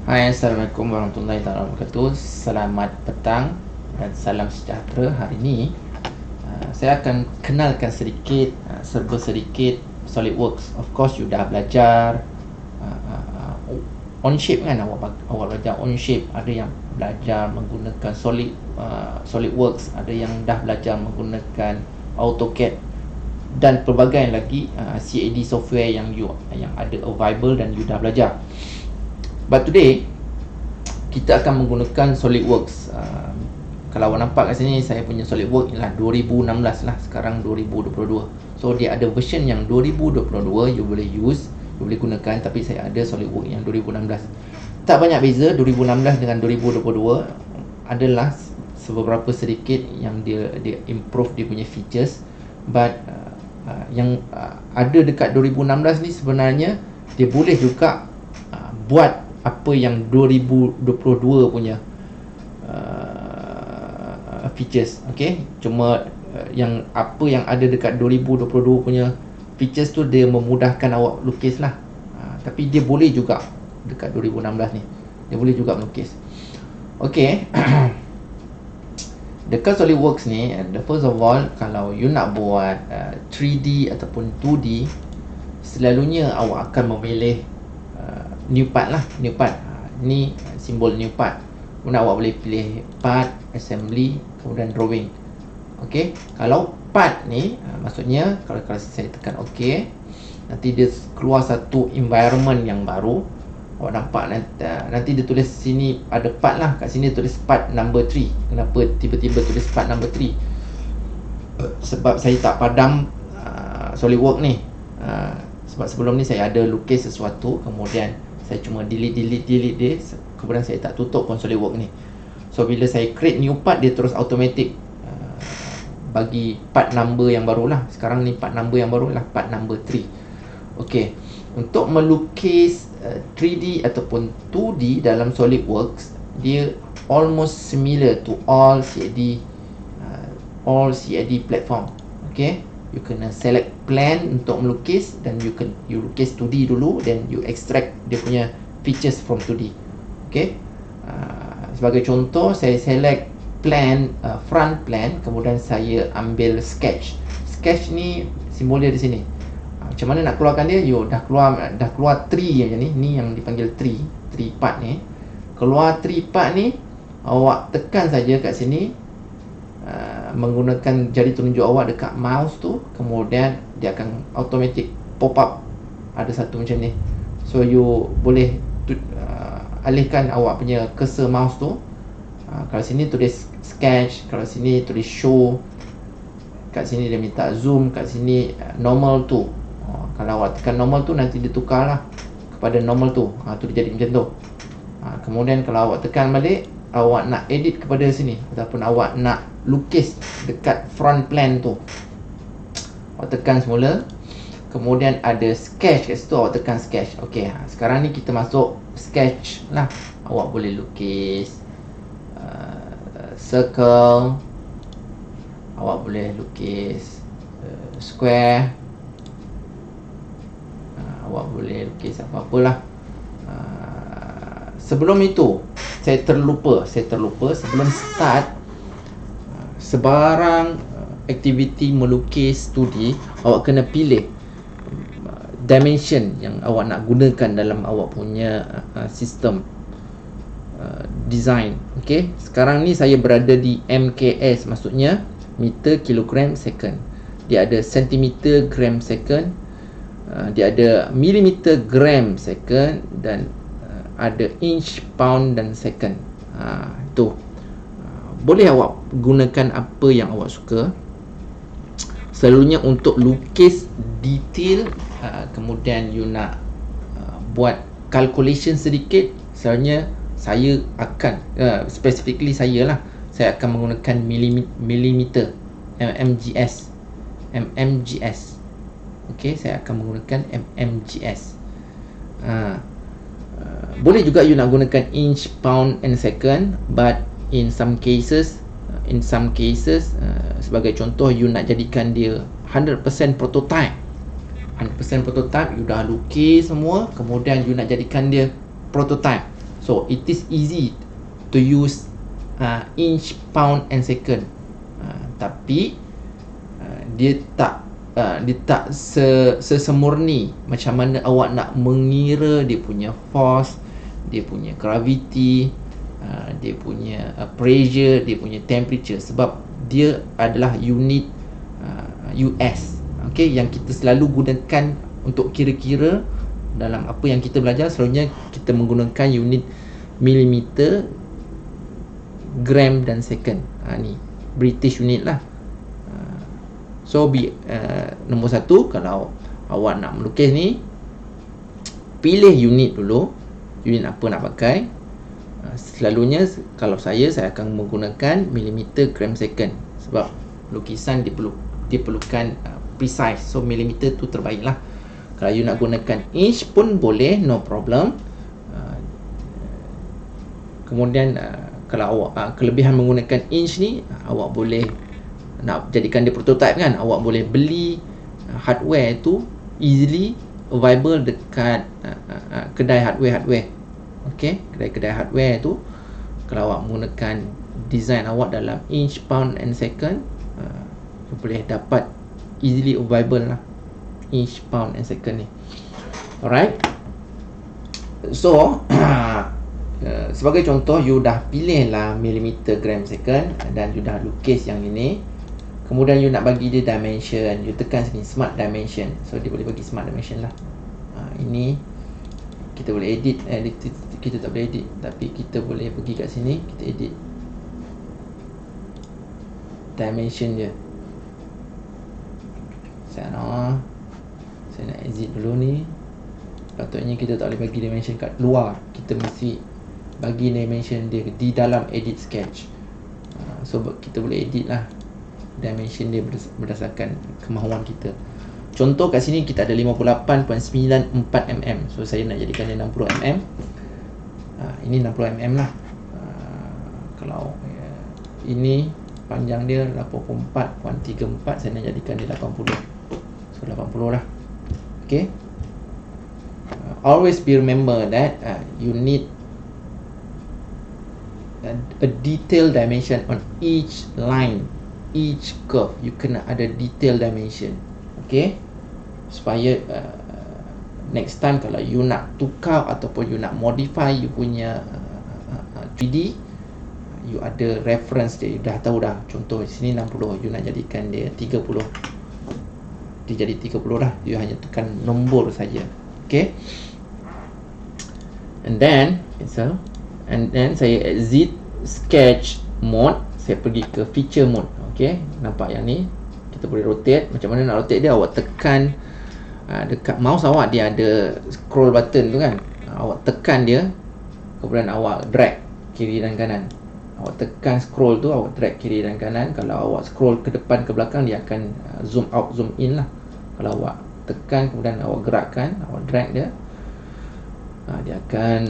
Hai, Assalamualaikum warahmatullahi wabarakatuh. Selamat petang dan salam sejahtera. Hari ini saya akan kenalkan sedikit, serba sedikit SolidWorks. Of course, you dah belajar Onshape kan, awak belajar Onshape. Ada yang belajar menggunakan SolidWorks, ada yang dah belajar menggunakan AutoCAD dan pelbagai lagi CAD software yang ada available dan you dah belajar. But today kita akan menggunakan SolidWorks. Kalau awak nampak kat sini, saya punya SolidWorks ialah 2016 lah. Sekarang 2022. So dia ada version yang 2022 you boleh use, you boleh gunakan. Tapi saya ada SolidWorks yang 2016. Tak banyak beza 2016 dengan 2022. Adalah beberapa sedikit yang dia improve dia punya features. But yang ada dekat 2016 ni sebenarnya dia boleh juga buat apa yang 2022 punya features. Okay, cuma yang apa yang ada dekat 2022 punya features tu dia memudahkan awak lukis lah. Tapi dia boleh juga dekat 2016 ni, dia boleh juga melukis. Okay. Dekat SolidWorks ni, the first of all, kalau you nak buat 3D ataupun 2D, selalunya awak akan memilih new part lah. New part, ni simbol new part. Kemudian awak boleh pilih part, assembly, kemudian drawing. Ok, kalau part ni maksudnya kalau saya tekan ok, nanti dia keluar satu environment yang baru. Awak nampak nanti dia tulis sini ada part lah. Kat sini tulis part number 3. Kenapa tiba-tiba tulis part number 3? Sebab saya tak padam SolidWorks ni. Sebab sebelum ni saya ada lukis sesuatu, kemudian saya cuma delete dia, kemudian saya tak tutup pun SolidWorks ni. So bila saya create new part, dia terus automatic bagi part number yang baru lah. Sekarang ni part number yang baru lah part number 3. Ok, untuk melukis 3D ataupun 2D dalam SolidWorks, dia almost similar to all CAD platform. Ok, you kena select plan untuk melukis, dan you lukis 2D dulu, then you extract dia punya features from 2D. Okay, sebagai contoh, saya select plan, front plan, kemudian saya ambil sketch. Sketch ni simbol dia di sini. Macam mana nak keluarkan dia? You dah keluar tree macam ni. Ni yang dipanggil tree part ni. Keluar tree part ni, awak tekan saja kat sini, menggunakan jari telunjuk awak dekat mouse tu, kemudian dia akan automatic pop up ada satu macam ni. So you boleh alihkan awak punya cursor mouse tu. Kalau sini tulis sketch, kalau sini tulis show, kat sini dia minta zoom, kat sini normal tu. Kalau awak tekan normal tu, nanti dia tukar lah kepada normal tu. Tu dia jadi macam tu. Kemudian kalau awak tekan balik, awak nak edit kepada sini, ataupun awak nak lukis dekat front plan tu, awak tekan semula. Kemudian ada sketch kat situ, awak tekan sketch. Ok, sekarang ni kita masuk sketch lah. Awak boleh lukis circle, awak boleh lukis square, awak boleh lukis apa-apalah. Sebelum itu saya terlupa sebelum start sebarang aktiviti melukis 2D, awak kena pilih dimension yang awak nak gunakan dalam awak punya sistem design. Okay, sekarang ni saya berada di MKS, maksudnya meter kilogram second. Dia ada sentimeter gram second, dia ada milimeter gram second, dan ada inch, pound dan second. Itu boleh awak gunakan apa yang awak suka. Selalunya untuk lukis detail, kemudian you nak buat calculation sedikit, selalunya saya akan specifically saya akan menggunakan milimeter, mmgs. Okay, saya akan menggunakan mmgs. Boleh juga you nak gunakan inch, pound and second, but in some cases, sebagai contoh, you nak jadikan dia 100% prototype. 100% prototype, you dah lukis semua, kemudian you nak jadikan dia prototype. So it is easy to use inch, pound and second. Tapi dia tak sesemurni macam mana awak nak mengira dia punya force, dia punya gravity, dia punya pressure, dia punya temperature, sebab dia adalah unit US. Okay, yang kita selalu gunakan untuk kira-kira dalam apa yang kita belajar. Selalunya kita menggunakan unit millimeter, gram dan second. Ni British unit lah. So nombor 1, kalau awak nak melukis ni, pilih unit dulu, unit apa nak pakai. Selalunya kalau saya akan menggunakan millimeter, gram, second, sebab lukisan diperlukan precise. So millimeter tu terbaik lah. Kalau you nak gunakan inch pun boleh, no problem. Kemudian kalau awak kelebihan menggunakan inch ni, awak boleh nak jadikan dia prototype kan, awak boleh beli hardware tu easily available dekat kedai hardware. Okay, kedai hardware tu, kalau awak menggunakan design awak dalam inch, pound and second, boleh dapat easily available lah inch, pound and second ni. Alright, so sebagai contoh, you dah pilih lah millimeter, gram, second, dan you dah lukis yang ini. Kemudian you nak bagi dia dimension, you tekan sini smart dimension. So dia boleh bagi smart dimension lah. Ini kita boleh edit, kita tak boleh edit, tapi kita boleh pergi kat sini, kita edit dimension dia. Saya nak exit dulu ni. Patutnya kita tak boleh bagi dimension kat luar, kita mesti bagi dimension dia di dalam edit sketch. So kita boleh edit lah dimension dia berdasarkan kemahuan kita. Contoh kat sini kita ada 58.94 mm. So saya nak jadikan dia 60 mm. Ini 60 mm lah. Kalau ini panjang dia 84.34, saya nak jadikan dia 80. So 80 lah. Okay. Always be remember that you need a detailed dimension on each line, each curve. You kena ada detail dimension. Okay, supaya next time kalau you nak tukar ataupun you nak modify you punya 3D, you ada reference dia, you dah tahu dah. Contoh di sini 60, you nak jadikan dia 30, dia jadi 30 dah. You hanya tekan nombor saja. Okay, and then saya exit sketch mode, saya pergi ke feature mode. Okay, nampak yang ni kita boleh rotate. Macam mana nak rotate dia? Awak tekan dekat mouse awak, dia ada scroll button tu kan, awak tekan dia, kemudian awak drag kiri dan kanan. Awak tekan scroll tu, awak drag kiri dan kanan. Kalau awak scroll ke depan ke belakang, dia akan zoom out, zoom in lah. Kalau awak tekan kemudian awak gerakkan, awak drag dia, dia akan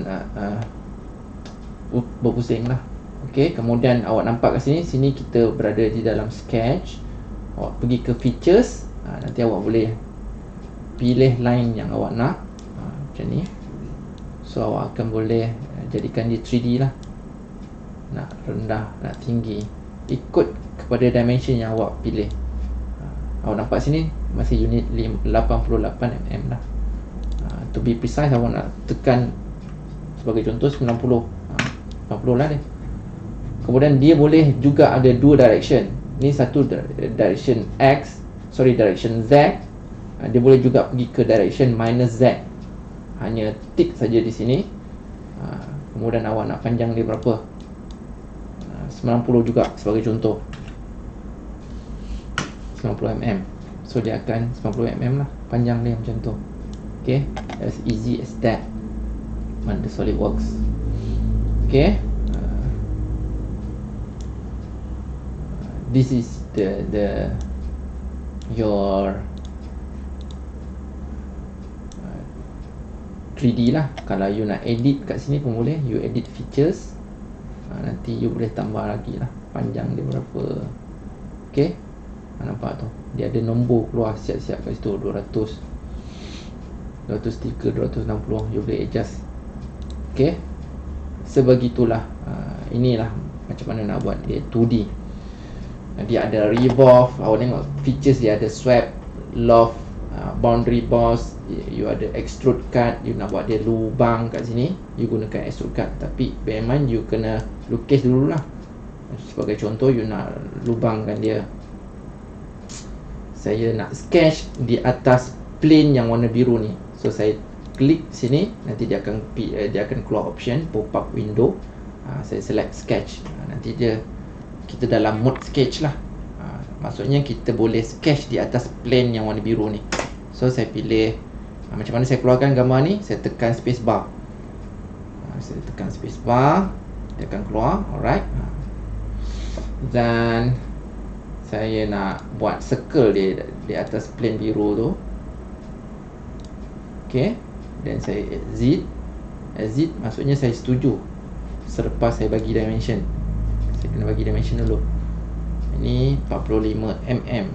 berpusing lah. Okay, kemudian awak nampak kat sini kita berada di dalam sketch. Awak pergi ke features, nanti awak boleh pilih line yang awak nak, macam ni. So awak akan boleh jadikan dia 3D lah, nak rendah, nak tinggi, ikut kepada dimension yang awak pilih. Awak nampak sini masih unit 88 mm lah. To be precise, awak nak tekan sebagai contoh 90 lah dia. Kemudian dia boleh juga ada dua direction. Ni satu direction direction Z. Dia boleh juga pergi ke direction minus Z. Hanya tick saja di sini. Kemudian awak nak panjang dia berapa? 90 juga sebagai contoh. 90 mm. So dia akan 90 mm lah panjang dia macam tu. Okay, as easy as that on the SolidWorks. Okay, this is your 3D lah. Kalau you nak edit kat sini pun boleh, you edit features, nanti you boleh tambah lagi lah panjang dia berapa. Okay, nampak tu dia ada nombor keluar siap-siap kat situ, 200, 203, 260, you boleh adjust. Okay, sebegitulah. Inilah macam mana nak buat dia 2D. Dia ada revolve, awak tengok features dia ada swap, loft, boundary boss, you ada extrude cut, you nak buat dia lubang kat sini, you gunakan extrude cut. Tapi bear in mind you kena lukis dulu lah. Sebagai contoh, you nak lubangkan dia, saya nak sketch di atas plane yang warna biru ni. So saya klik sini, nanti dia akan keluar option pop up window. Saya select sketch. Nanti kita dalam mode sketch lah. Maksudnya kita boleh sketch di atas plane yang warna biru ni. So saya pilih macam mana saya keluarkan gambar ni. Saya tekan space bar. Saya tekan space bar, dia akan keluar. Alright. Dan saya nak buat circle dia di atas plane biru tu. Okay. Dan saya exit maksudnya saya setuju selepas saya bagi dimension. Saya kena bagi dimension dulu. Ini 45 mm.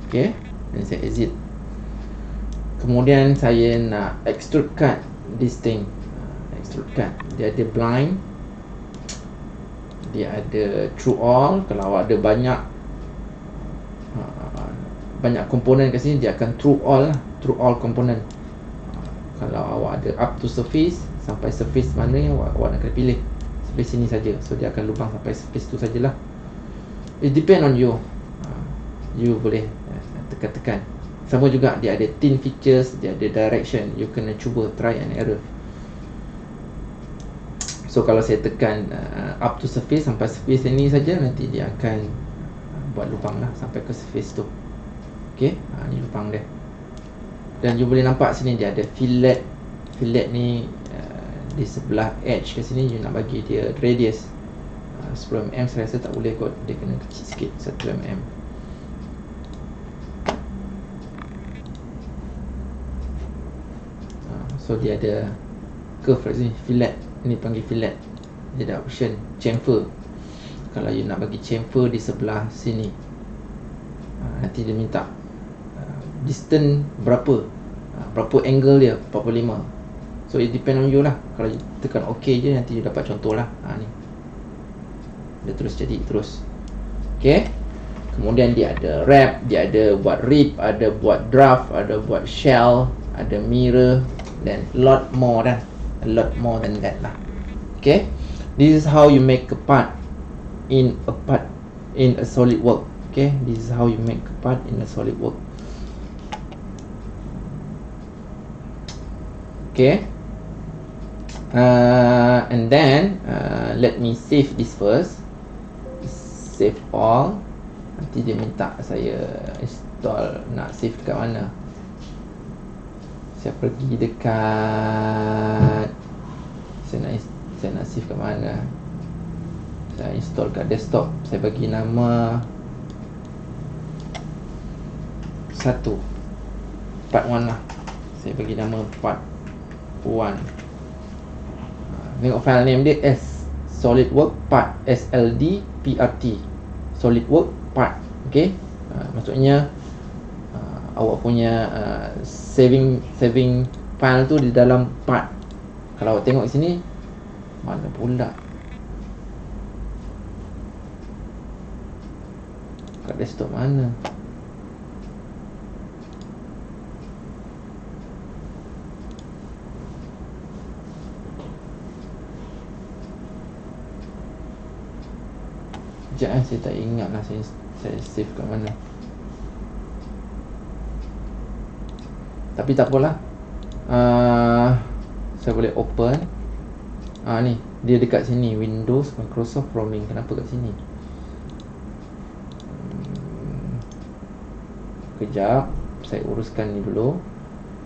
Okay. Dan saya exit. Kemudian saya nak extrude cut this thing. Extrude cut. Dia ada blind, dia ada true all. Kalau ada banyak komponen kat sini, dia akan true all lah. True all komponen. Kalau awak ada up to surface, sampai surface mana yang awak nak kena pilih. Surface sini saja. So dia akan lubang sampai surface tu sajalah. It depend on you. You boleh tekan-tekan. Sama juga dia ada thin features, dia ada direction. You kena cuba try and error. So kalau saya tekan up to surface, sampai surface ini saja, nanti dia akan buat lubang lah sampai ke surface tu. Okay, ni lubang dia. Dan you boleh nampak sini dia ada fillet. Fillet ni di sebelah edge ke sini, you nak bagi dia radius 10mm. Saya rasa tak boleh kot, dia kena kecil sikit, 1mm. So dia ada curve kat sini, fillet. Ini panggil fillet. Dia ada option chamfer. Kalau you nak bagi chamfer di sebelah sini, nanti dia minta distance berapa, angle dia, 45. So it depend on you lah. Kalau you tekan OK je, nanti you dapat contoh lah. Ni dia terus jadi terus. Okay. Kemudian dia ada wrap, dia ada buat rip, ada buat draft, ada buat shell, ada mirror, dan a lot more than that lah. Okay. This is how you make a part in a solid work. Okay. This is how you make a part in a solid work. Okay. And then let me save this first. Save all. Nanti dia minta saya install. Nak save dekat mana? Saya pergi dekat, saya nak save kat mana? Saya install kat desktop. Saya bagi nama 1, part 1 lah. Saya bagi nama part 1. Tengok file name dia SolidWorks part, SLD PRT, SolidWorks part. Okay. Maksudnya awak punya saving file tu di dalam part. Kalau awak tengok sini, mana pula kat desktop mana? Sekejap, saya tak ingat lah saya save kat mana. Tapi tak apalah. Saya boleh open. Ni dia dekat sini, Windows Microsoft Roaming. Kenapa kat sini? Kejap, saya uruskan ni dulu.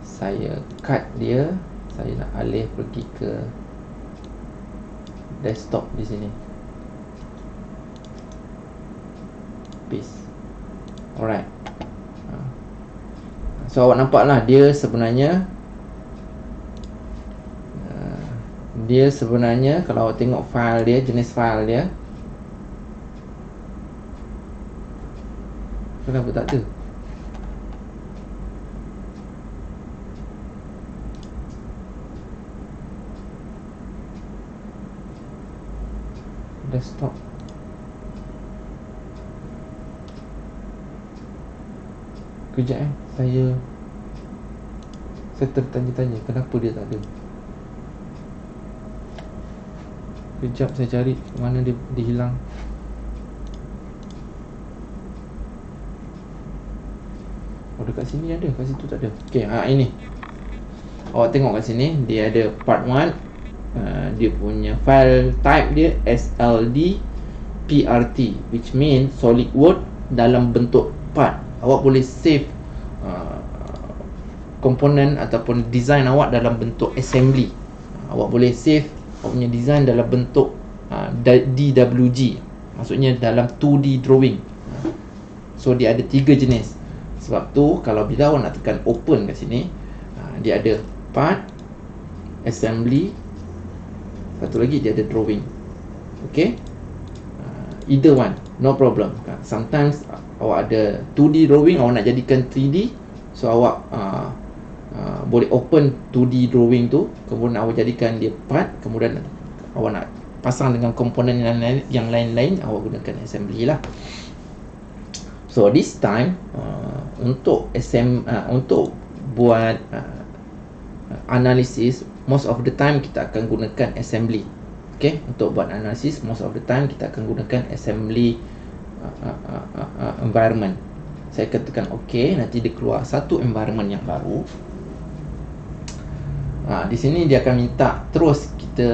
Saya cut dia. Saya nak alih pergi ke desktop di sini. Paste. Alright. So awak nampak lah, dia sebenarnya kalau awak tengok file dia, jenis file dia, kenapa tak ada? desktop. Kejap saya tertanya-tanya kenapa dia tak ada. Kejap saya cari mana dia hilang. Oh, dekat sini ada, kat situ tak ada. Okey, ini. Awak tengok kat sini dia ada part 1. Dia punya file type dia SLD PRT, which means solid word dalam bentuk part. Awak boleh save komponen ataupun design awak dalam bentuk assembly. Awak boleh save awak punya design dalam bentuk DWG, maksudnya dalam 2D drawing. So dia ada 3 jenis. Sebab tu kalau bila awak nak tekan open kat sini, dia ada part, assembly, satu lagi dia ada drawing. Okay, either one, no problem. Sometimes awak ada 2D drawing, awak nak jadikan 3D, so awak boleh open 2D drawing tu, kemudian awak jadikan dia part, kemudian awak nak pasang dengan komponen yang lain-lain, awak gunakan assembly lah. So this time untuk buat analisis, most of the time kita akan gunakan assembly. Okay, untuk buat analisis most of the time kita akan gunakan assembly environment. Saya katakan OK, nanti dia keluar satu environment yang baru. Di sini dia akan minta terus kita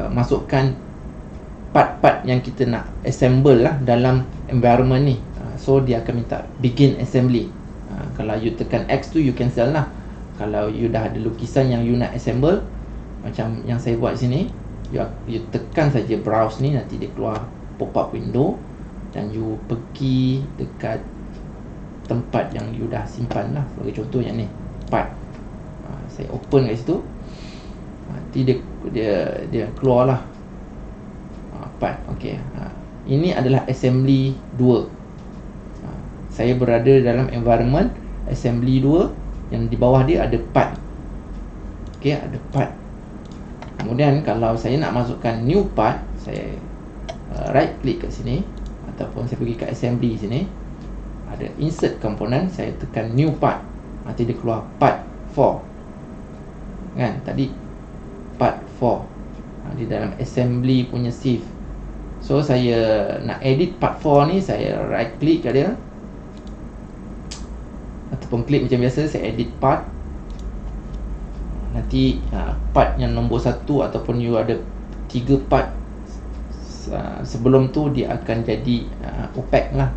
masukkan part-part yang kita nak assemble lah dalam environment ni. So dia akan minta begin assembly. Kalau you tekan X tu you cancel lah. Kalau you dah ada lukisan yang you nak assemble, macam yang saya buat sini, you tekan saja browse ni, nanti dia keluar pop-up window, dan you pergi dekat tempat yang you dah simpan lah. Sebagai contoh yang ni, part. Saya open kat situ, nanti dia keluar lah part. Okay, ini adalah assembly 2. Saya berada dalam environment assembly 2, yang di bawah dia ada part. Okay, ada part. Kemudian kalau saya nak masukkan new part, saya right click kat sini, ataupun saya pergi kat assembly sini, ada insert component, saya tekan new part, nanti dia keluar part 4 kan, tadi part 4 di dalam assembly punya sieve. So saya nak edit part 4 ni, saya right click kat dia, ataupun klik macam biasa, saya edit part. Nanti part yang nombor 1 ataupun you ada 3 part sebelum tu, dia akan jadi opaque lah,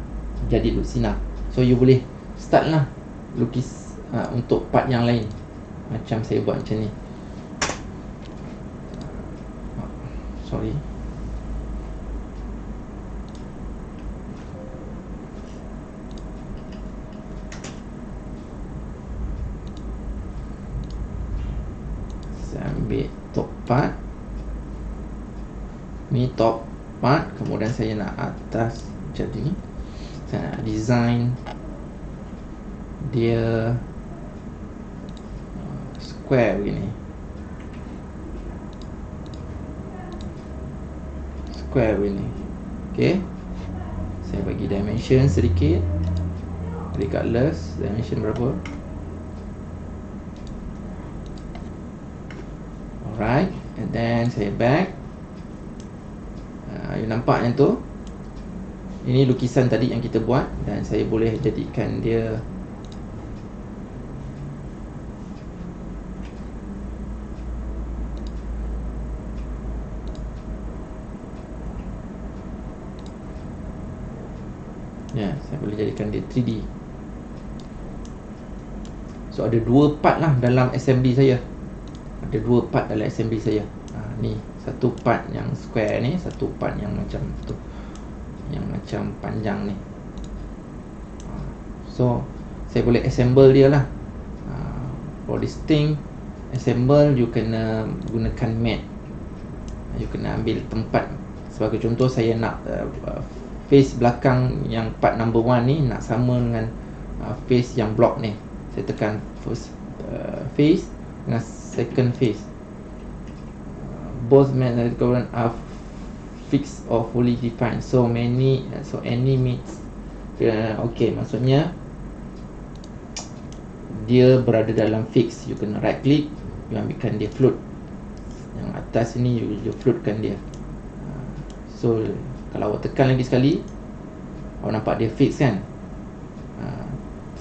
jadi lusinar. So you boleh start lah lukis untuk part yang lain, macam saya buat macam ni. Sorry, saya ambil top part ni, top part, kemudian saya nak atas jadi ni, saya nak design dia square begini, square begini. Okay, saya bagi dimension sedikit, regardless dimension berapa. Alright, and then saya back. You nampak yang tu, ini lukisan tadi yang kita buat, dan saya boleh jadikan dia saya boleh jadikan dia 3D. So ada 2 part lah dalam assembly saya. Ada 2 part dalam assembly saya. Ni satu part yang square ni, satu part yang macam tu, yang macam panjang ni. So saya boleh assemble dia lah. For this thing assemble, you kena gunakan mat. You kena ambil tempat. Sebagai contoh, saya nak face belakang yang part number 1 ni nak sama dengan face yang block ni. Saya tekan first face dengan second face. both magnetic component are fixed or fully defined. So any means okay, maksudnya dia berada dalam fix. You kena right click, you ambilkan dia float. Yang atas ni you floatkan dia. So kalau awak tekan lagi sekali, awak nampak dia fix kan.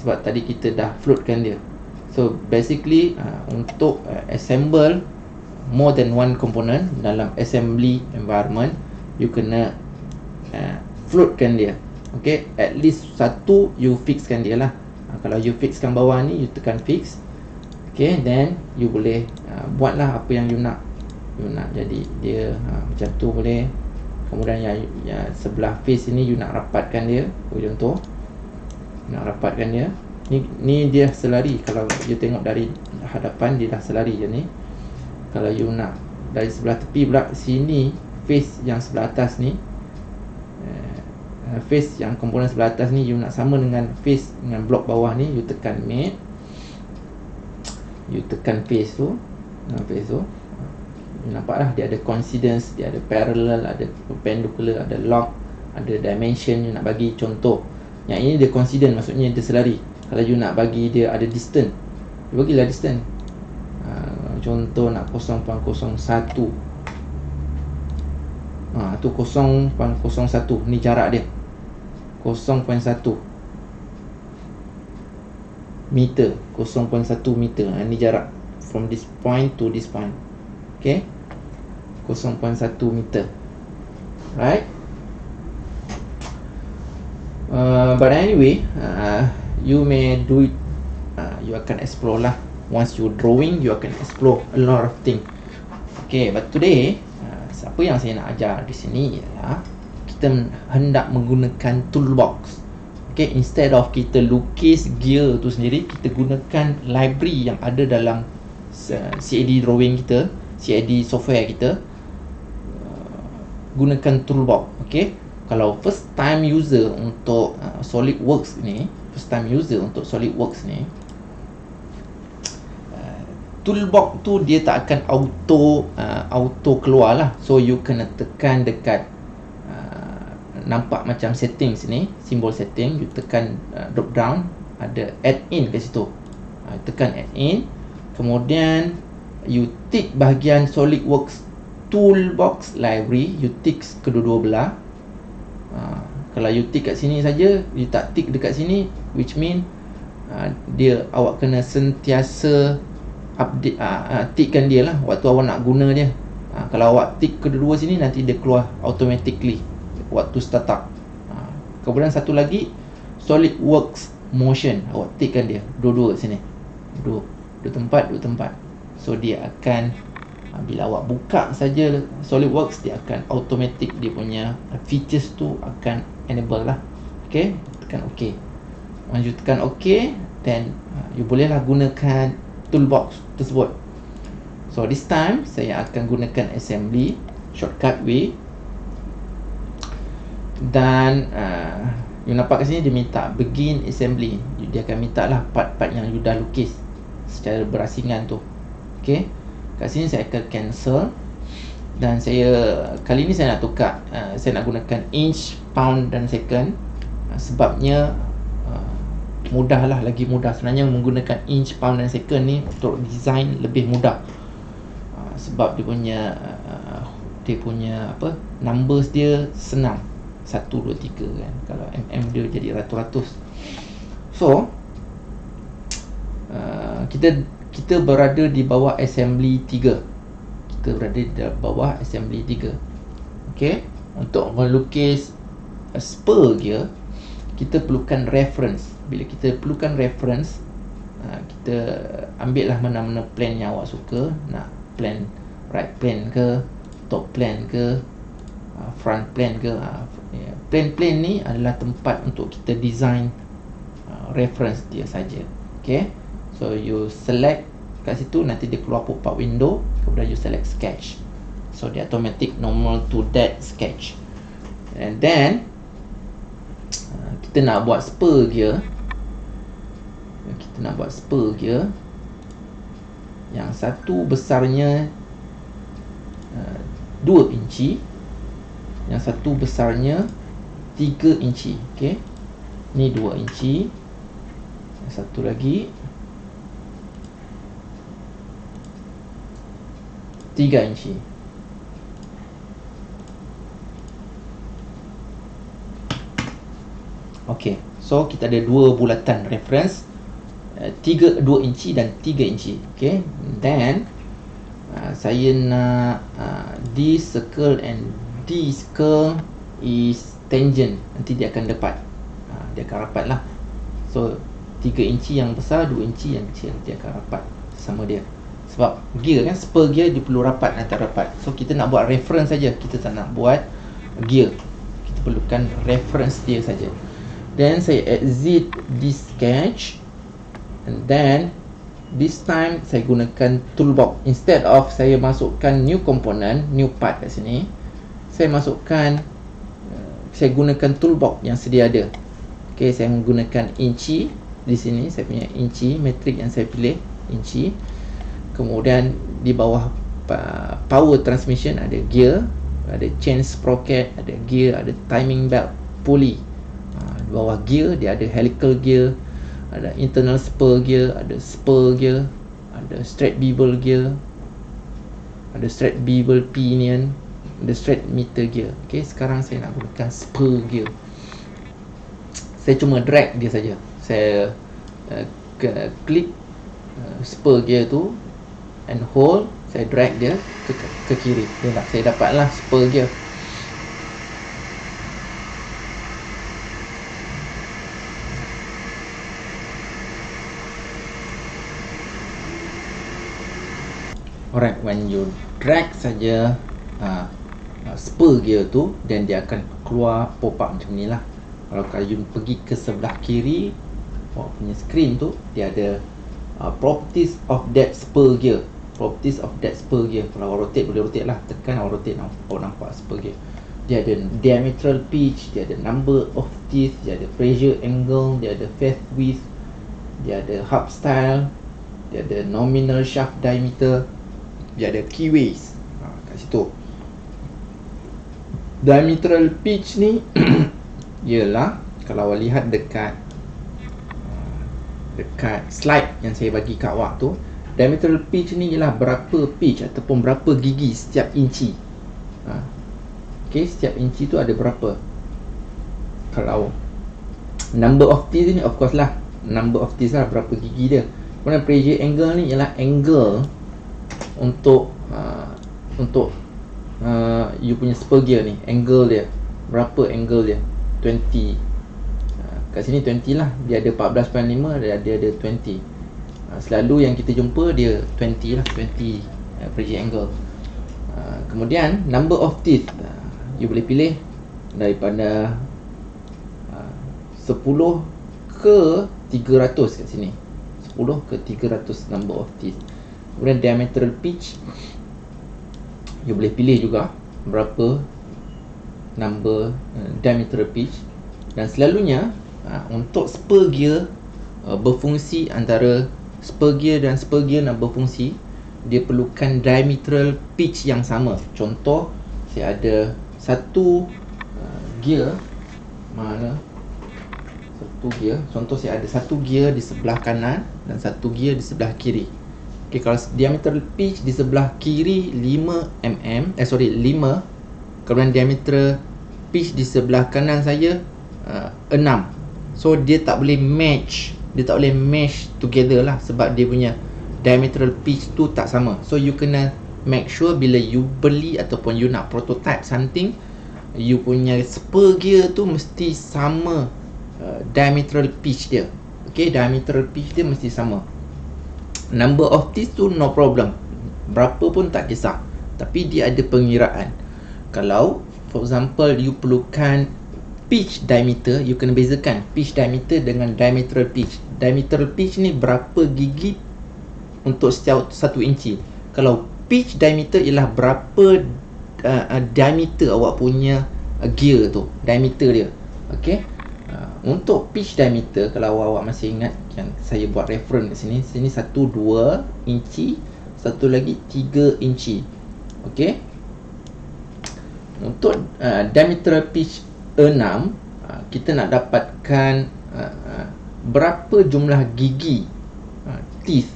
Sebab tadi kita dah floatkan dia. So basically untuk assemble more than one component dalam assembly environment, you kena floatkan dia. Okay, at least satu you fixkan dia lah. Kalau you fixkan bawah ni, you tekan fix. Okay, then you boleh buatlah apa yang you nak. You nak jadi dia macam tu boleh. Kemudian yang sebelah face ini you nak rapatkan dia. Contoh, nak rapatkan dia. Ni dia selari. Kalau you tengok dari hadapan, dia dah selari je ni. Kalau you nak dari sebelah tepi pula, sini face yang sebelah atas ni, face yang komponen sebelah atas ni, you nak sama dengan face dengan blok bawah ni, you tekan mate, you tekan face tu, you nampak lah dia ada coincidence, dia ada parallel, ada perpendicular, ada log, ada dimension. You nak bagi contoh, yang ini dia coincident, maksudnya dia selari. Kalau you nak bagi dia ada distance, you bagilah distance. Contoh nak 0.01, tu 0.01 ni jarak dia, 0.1 meter, 0.1 meter. Ni jarak from this point to this point. Okay, 0.1 meter, right? But anyway, you may do it, you akan explore lah. Once you drawing, you akan explore a lot of things. Okay, but today apa yang saya nak ajar di sini ialah kita hendak menggunakan toolbox. Okay, instead of kita lukis gear tu sendiri, kita gunakan library yang ada dalam CAD drawing kita, CAD software kita. Gunakan toolbox. Okay, kalau first time user untuk SolidWorks ni, toolbox tu dia tak akan auto keluar lah. So you kena tekan dekat nampak macam settings ni, simbol setting, you tekan drop down, ada add in kat situ. Tekan add in, kemudian you tick bahagian SolidWorks toolbox library, you tick kedua-dua belah. Kalau you tick kat sini saja, you tak tick dekat sini, which mean dia awak kena sentiasa update, tickkan dia lah waktu awak nak guna dia. Kalau awak tick kedua-dua sini, nanti dia keluar automatically waktu start up. Kemudian satu lagi, SolidWorks motion, awak tickkan dia dua-dua sini, dua tempat. So dia akan, bila awak buka saja SolidWorks, dia akan automatic, dia punya features tu akan enable lah. Okay, tekan OK. Once you tekan OK, then you bolehlah gunakan toolbox tersebut. So this time saya akan gunakan assembly shortcut way. Dan you nampak kat sini dia minta begin assembly. Dia akan minta lah part-part yang you dah lukis secara berasingan tu. Okay, kat sini saya akan cancel. Dan kali ni saya nak tukar, saya nak gunakan inch, pound dan second. Sebabnya mudahlah, lagi mudah sebenarnya menggunakan inch, pound dan second ni untuk design lebih mudah. Sebab dia punya apa, numbers dia senang, 1, 2, 3 kan. Kalau mm dia jadi ratus-ratus. So kita berada di bawah assembly 3. Okay, untuk melukis spur gear, kita perlukan reference. Bila kita perlukan reference, kita ambil lah mana-mana plan yang awak suka. Nak plan right plan ke, top plan ke, front plan ke. Plan ni adalah tempat untuk kita design reference dia saja. Okay, so you select kat situ, nanti dia keluar pop-up window, kemudian you select sketch. So dia automatic normal to that sketch. And then kita nak buat spur gear. Yang satu besarnya 2 inci, yang satu besarnya 3 inci. Okey, ni 2 inci, yang satu lagi 3 inci. Okey, so kita ada dua bulatan reference, 2 inci dan 3 inci. Okey, then saya nak this circle and this circle is tangent. Nanti dia akan dapat, dia akan rapat lah. So 3 inci yang besar, 2 inci yang kecil, dia akan rapat sama dia. Sebab gear kan, spur gear dia perlu rapat antara rapat. So kita nak buat reference saja, kita tak nak buat gear. Kita perlukan reference dia saja. Then saya exit this sketch, and then this time saya gunakan toolbox. Instead of saya masukkan new component, new part kat sini, saya masukkan, saya gunakan toolbox yang sedia ada. Okay, saya menggunakan inci di sini. Saya punya inci, metrik yang saya pilih inci. Kemudian di bawah power transmission ada gear, ada chain sprocket, ada gear, ada timing belt, pulley. Di bawah gear dia ada helical gear, ada internal spur gear, ada spur gear, ada straight bevel gear, ada straight bevel pinion, ada straight meter gear. Okay, sekarang saya nak gunakan spur gear. Saya cuma drag dia saja. Saya klik spur gear tu and hold, saya drag dia ke kiri. Saya dapatlah spur gear. Alright, when you drag saja spur gear tu, dan dia akan keluar pop up macam ni lah. Kalau you pergi ke sebelah kiri punya screen tu, dia ada properties of that spur gear. Properties of that spur gear. Kalau rotate, boleh rotate lah. Tekan awak rotate, nampak spur gear. Dia ada diametral pitch, dia ada number of teeth, dia ada pressure angle, dia ada faith width, dia ada hub style, dia ada nominal shaft diameter, dia ada keyways kat situ. Diametral pitch ni ialah, kalau awak lihat dekat slide yang saya bagi kat awak tu, diametral pitch ni ialah berapa pitch ataupun berapa gigi setiap inci. Okay, setiap inci tu ada berapa. Kalau number of teeth ni, of course lah, number of teeth lah, berapa gigi dia. Kemudian pressure angle ni ialah angle untuk you punya spur gear ni, angle dia berapa, angle dia 20. Kat sini 20 lah, dia ada 14.5, dia ada 20. Selalu yang kita jumpa dia 20 lah, 20 pressure angle. Kemudian number of teeth, you boleh pilih daripada 10 ke 300 kat sini. 10 ke 300 number of teeth. Kemudian diametral pitch, you boleh pilih juga berapa number diametral pitch. Dan selalunya untuk spur gear berfungsi, antara spur gear dan spur gear nak berfungsi, dia perlukan diametral pitch yang sama. Contoh, saya ada satu gear, mana satu gear, contoh saya ada satu gear di sebelah kanan dan satu gear di sebelah kiri. Okay, kalau diametral pitch di sebelah kiri 5 mm, 5, kemudian diametral pitch di sebelah kanan saya 6. So dia tak boleh match, dia tak boleh mesh together lah, sebab dia punya diametral pitch tu tak sama. So you kena make sure bila you beli ataupun you nak prototype something, you punya spur gear tu mesti sama diametral pitch dia. Okay, diametral pitch dia mesti sama. Number of teeth tu no problem, berapa pun tak kisah, tapi dia ada pengiraan. Kalau for example you perlukan pitch diameter, you kena bezakan pitch diameter dengan diametral pitch. Diametral pitch ni berapa gigi untuk setiap 1 inci. Kalau pitch diameter ialah berapa diameter awak punya gear tu, diameter dia. Okay, untuk pitch diameter, kalau awak masih ingat yang saya buat reference kat sini 1, 2 inci, satu lagi 3 inci. Okay, Untuk diameter pitch 6, kita nak dapatkan berapa jumlah gigi teeth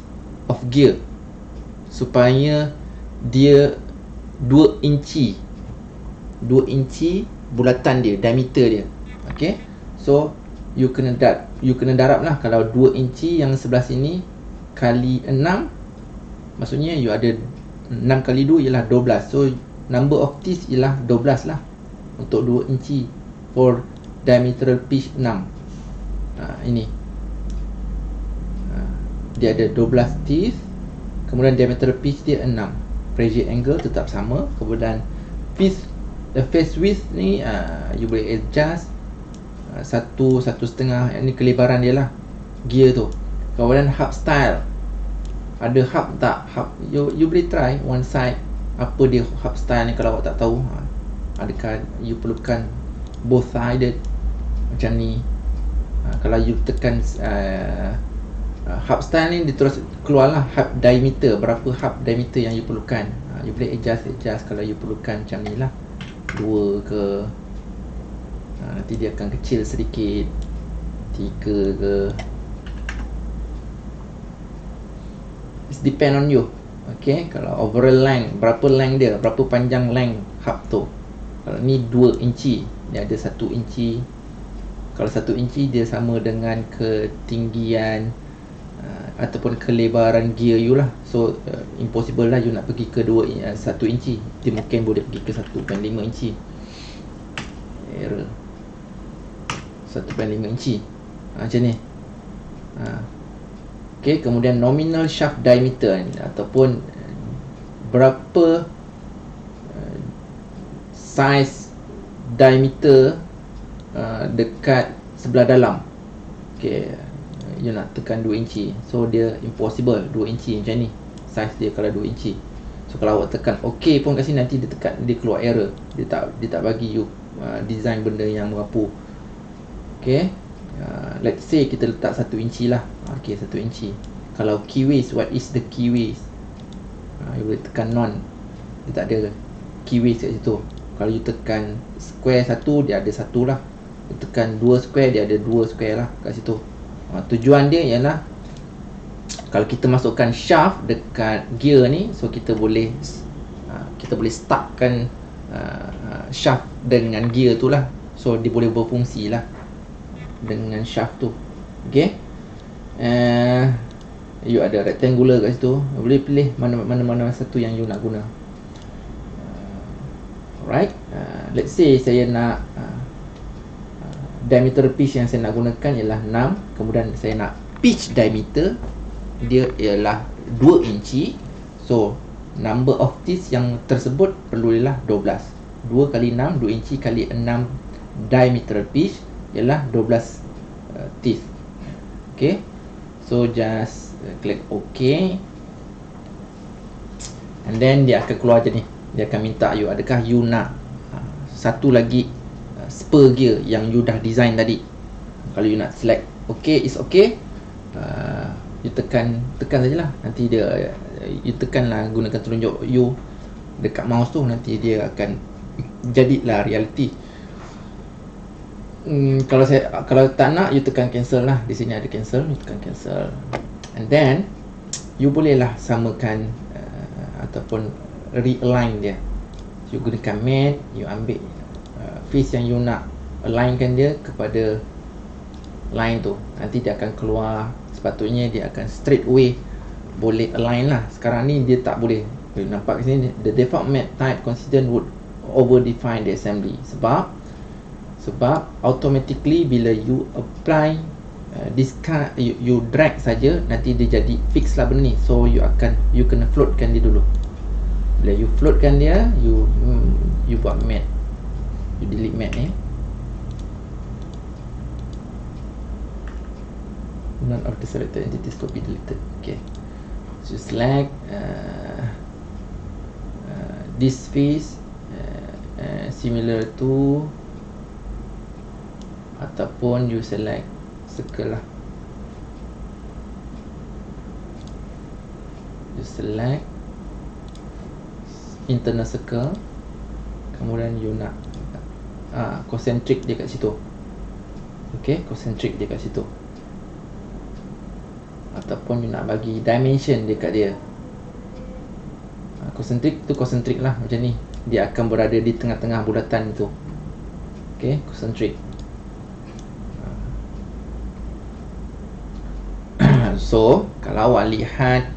of gear supaya dia 2 inci bulatan dia, diameter dia. Okay, so you kena darab lah. Kalau 2 inci yang sebelah sini kali 6, maksudnya you ada 6 kali 2 ialah 12. So number of teeth ialah 12 lah untuk 2 inci for diameter pitch 6. Ini dia ada 12 teeth, kemudian diameter pitch dia 6. Pressure angle tetap sama. Kemudian face width ni you boleh adjust 1.5. Ini kelebaran dia lah, gear tu. Kemudian hub style, ada hub tak? Hub you boleh try one side. Apa dia hub style ni kalau awak tak tahu? Adakah you perlukan both sided macam ni? Kalau you tekan hub style ni, dia terus keluarlah hub diameter, berapa hub diameter yang you perlukan. You boleh adjust kalau you perlukan macam ni lah, 2 ke, nanti dia akan kecil sedikit, 3 ke. It depend on you. Okay, kalau overall length, berapa length dia, berapa panjang length hub tu. Kalau ni 2 inci, dia ada 1 inci. Kalau 1 inci dia sama dengan ketinggian ataupun kelebaran gear you lah. So impossible lah you nak pergi ke 1 inci. Dia mungkin boleh pergi ke 1.5 inci. Error 1.5 inci, macam ni. Okay, kemudian nominal shaft diameter ataupun berapa size diameter dekat sebelah dalam. Okay, you nak tekan 2 inci, so dia impossible 2 inci macam ni size dia kalau 2 inci. So kalau awak tekan OK pun kat sini, nanti dia keluar error. Dia tak bagi you design benda yang merapu. Okay, let's say kita letak 1 inci lah. Okay, 1 inci. Kalau keyways, what is the keyways? You boleh tekan non, dia tak ada keyways kat situ. Kalau you tekan square 1, dia ada 1 lah. You tekan 2 square, dia ada 2 square lah kat situ. Tujuan dia ialah kalau kita masukkan shaft dekat gear ni, so kita boleh startkan shaft dengan gear tu lah. So dia boleh berfungsi lah dengan shaft tu. Okay, you ada rectangular kat situ, boleh pilih mana satu yang you nak guna. Alright, let's say saya nak diameter pitch yang saya nak gunakan ialah 6. Kemudian saya nak pitch diameter dia ialah 2 inci. So number of teeth yang tersebut perlu ialah 12. 2 kali 6, 2 inci kali 6 diameter pitch ialah 12 teeth. Okay, so just click OK, and then dia akan keluar je ni. Dia akan minta you, adakah you nak satu lagi spur gear yang you dah design tadi. Kalau you nak select OK, is OK, you tekan sajalah. Nanti dia, you tekanlah, gunakan telunjuk you dekat mouse tu, nanti dia akan jadilah reality. Kalau tak nak, you tekan cancel lah. Di sini ada cancel, you tekan cancel, and then you bolehlah samakan ataupun realign dia. You gunakan matte, you ambil face yang you nak alignkan dia kepada line tu, nanti dia akan keluar. Sepatutnya dia akan straight away boleh align lah. Sekarang ni dia tak boleh. Nampak kat sini, the default matte type consistent would over define the assembly. Sebab automatically bila you apply this kind, you drag saja, nanti dia jadi fix lah benda ni. So you kena floatkan dia dulu. Bila you floatkan dia, you buat matte, you delete matte ni. None of the selected entities could be deleted. Okay, so select this face similar to, ataupun you select circle lah. You select internal circle, kemudian you nak concentric dia kat situ. Okey, concentric dia kat situ. Ataupun you nak bagi dimension dekat dia. Concentric tu concentric lah, macam ni. Dia akan berada di tengah-tengah bulatan tu. Okey, concentric. So, kalau awak lihat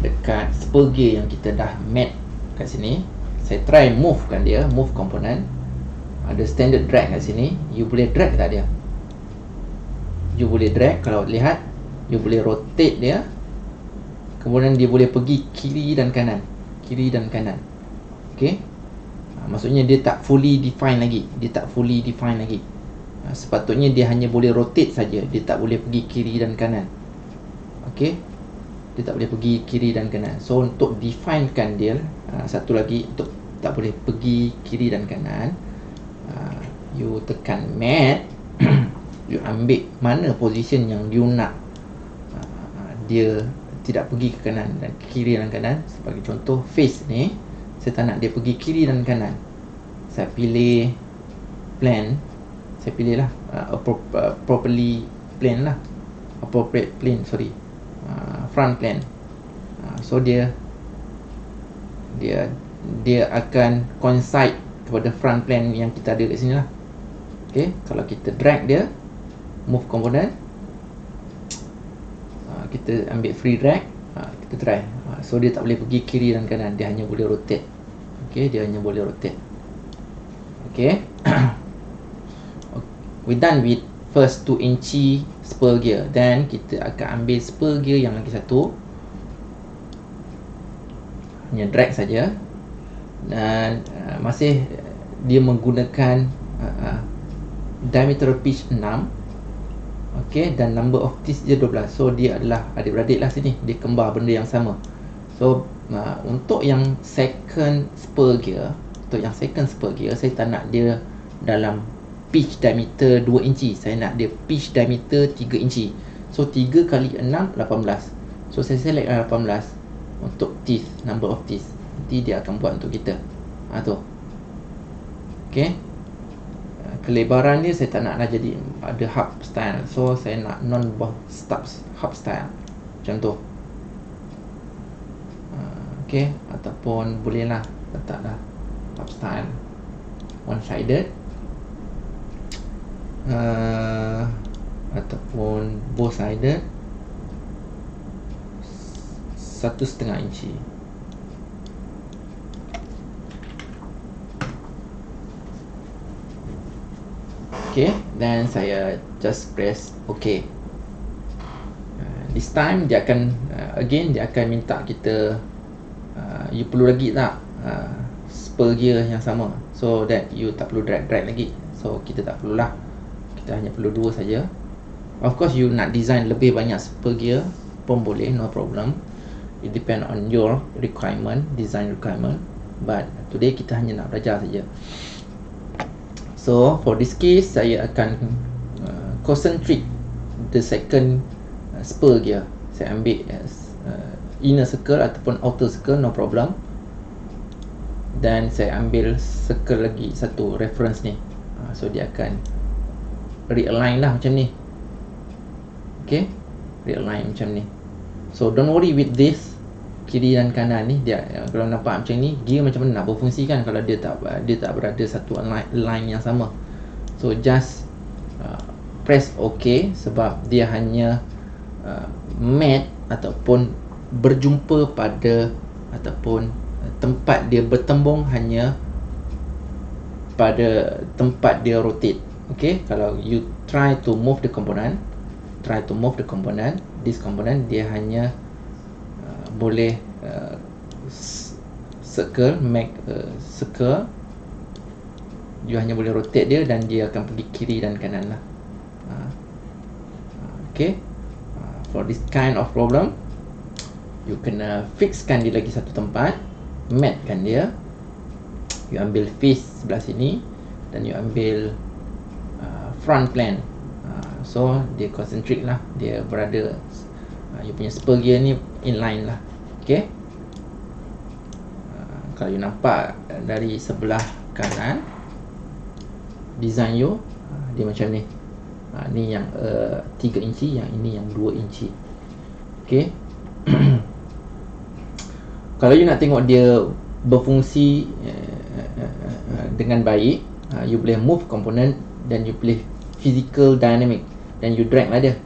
dekat spur gear yang kita dah mat kat sini, saya try move kan dia, move component. Ada standard drag kat sini. You boleh drag tak dia? You boleh drag. Kalau lihat, you boleh rotate dia. Kemudian dia boleh pergi kiri dan kanan. Kiri dan kanan. Okay. Maksudnya dia tak fully define lagi. Dia tak fully define lagi. Sepatutnya dia hanya boleh rotate saja. Dia tak boleh pergi kiri dan kanan. Okay. Dia tak boleh pergi kiri dan kanan. So untuk definekan dia, satu lagi untuk tak boleh pergi kiri dan kanan, you tekan mat. You ambil mana position yang you nak dia tidak pergi ke kanan dan kiri dan kanan. Sebagai contoh, face ni saya tak nak dia pergi kiri dan kanan. Saya pilih plan. Saya pilih lah properly plan lah. Appropriate plane, sorry. Front plane. So dia akan coincide kepada front plane yang kita ada kat sini lah. Okay, kalau kita drag dia, move component, kita ambil free drag, kita try. So dia tak boleh pergi kiri dan kanan, dia hanya boleh rotate. Okay, dia hanya boleh rotate. Okay. We done with first 2 inci spur gear. Then kita akan ambil spur gear yang lagi satu, hanya drag saja. Dan masih dia menggunakan diameter pitch 6. Okay, dan number of teeth dia 12. So dia adalah adik-beradik lah sini. Dia kembar benda yang sama. So untuk yang second spur gear, saya tak nak dia dalam pitch diameter 2 inci. Saya nak dia pitch diameter 3 inci. So 3 kali 6, 18. So saya select 18 untuk teeth, number of teeth. Nanti dia akan buat untuk kita. Tu. Okay. Kelebaran dia saya tak nak lah jadi ada hub style. So saya nak non-bob stubs hub style. Macam tu. Okay. Ataupun bolehlah letaklah hub style one-sided. Ataupun both-sided 1,5 inci. Okay, then saya just press OK. This time dia akan again dia akan minta kita you perlu lagi tak spur gear yang sama, so that you tak perlu drag lagi. So kita tak perlulah, kita hanya perlu 2 saja. Of course you nak design lebih banyak spur gear pun boleh, no problem. It depend on your requirement, design requirement. But today kita hanya nak belajar saja. So for this case saya akan concentrate the second spur gear. Saya ambil inner circle ataupun outer circle, no problem. Dan saya ambil circle lagi satu reference ni. So dia akan realign lah macam ni. Okay, realign macam ni. So don't worry with this kiri dan kanan ni. Dia kalau nampak macam ni, gear macam mana nak berfungsi kan kalau dia tak berada satu line yang sama. So just press OK, sebab dia hanya mat ataupun berjumpa pada ataupun tempat dia bertembung hanya pada tempat dia rotate. Okay, kalau you try to move the component, this component dia hanya boleh circle, make circle. You hanya boleh rotate dia dan dia akan pergi kiri dan kanan lah. Okay, for this kind of problem, you kena fixkan dia lagi satu tempat, matkan dia. You ambil face sebelah sini dan you ambil front plane. So dia concentric lah, dia berada, you punya spur gear ni inline lah. Okay, Kalau you nampak dari sebelah kanan design you, dia macam ni. Ni yang 3 inci, yang ini yang 2 inci. Okay. Kalau you nak tengok dia berfungsi dengan baik, you boleh move component dan you boleh physical dynamic dan you drag lah dia.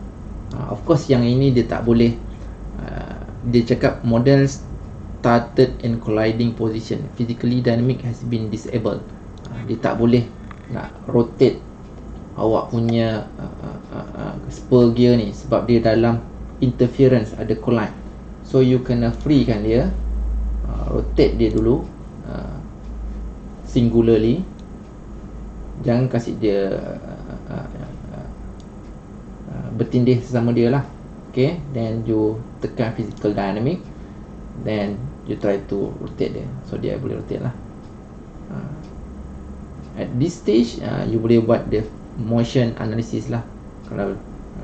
Of course yang ini dia tak boleh. Dia cakap model started in colliding position, physically dynamic has been disabled. Dia tak boleh nak rotate awak punya spur gear ni sebab dia dalam interference, ada collide. So you kena free kan dia, rotate dia dulu singularly, jangan kasih dia bertindih sesama dia lah. Okay, then you tekan physical dynamic, then you try to rotate dia, so dia boleh rotate lah. At this stage you boleh buat the motion analysis lah. Kalau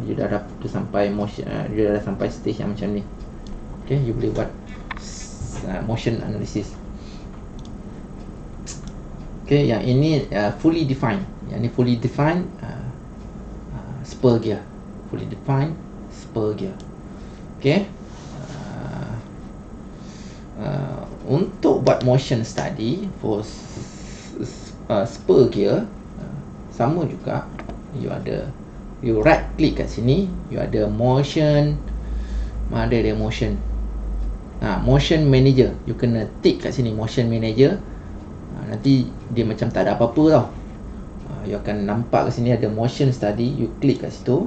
you dah sampai motion, you dah sampai stage yang macam ni, okay, you boleh buat motion analysis. Okay, yang ini fully defined. Yang ni fully defined spur gear, fully defined spur gear. Okay. Untuk buat motion study for spur gear, sama juga. You right click kat sini, you ada motion. Mana ada dia motion? Motion manager. You kena tick kat sini motion manager. Nanti dia macam tak ada apa-apa tau. You akan nampak kat sini ada motion study. You klik kat situ.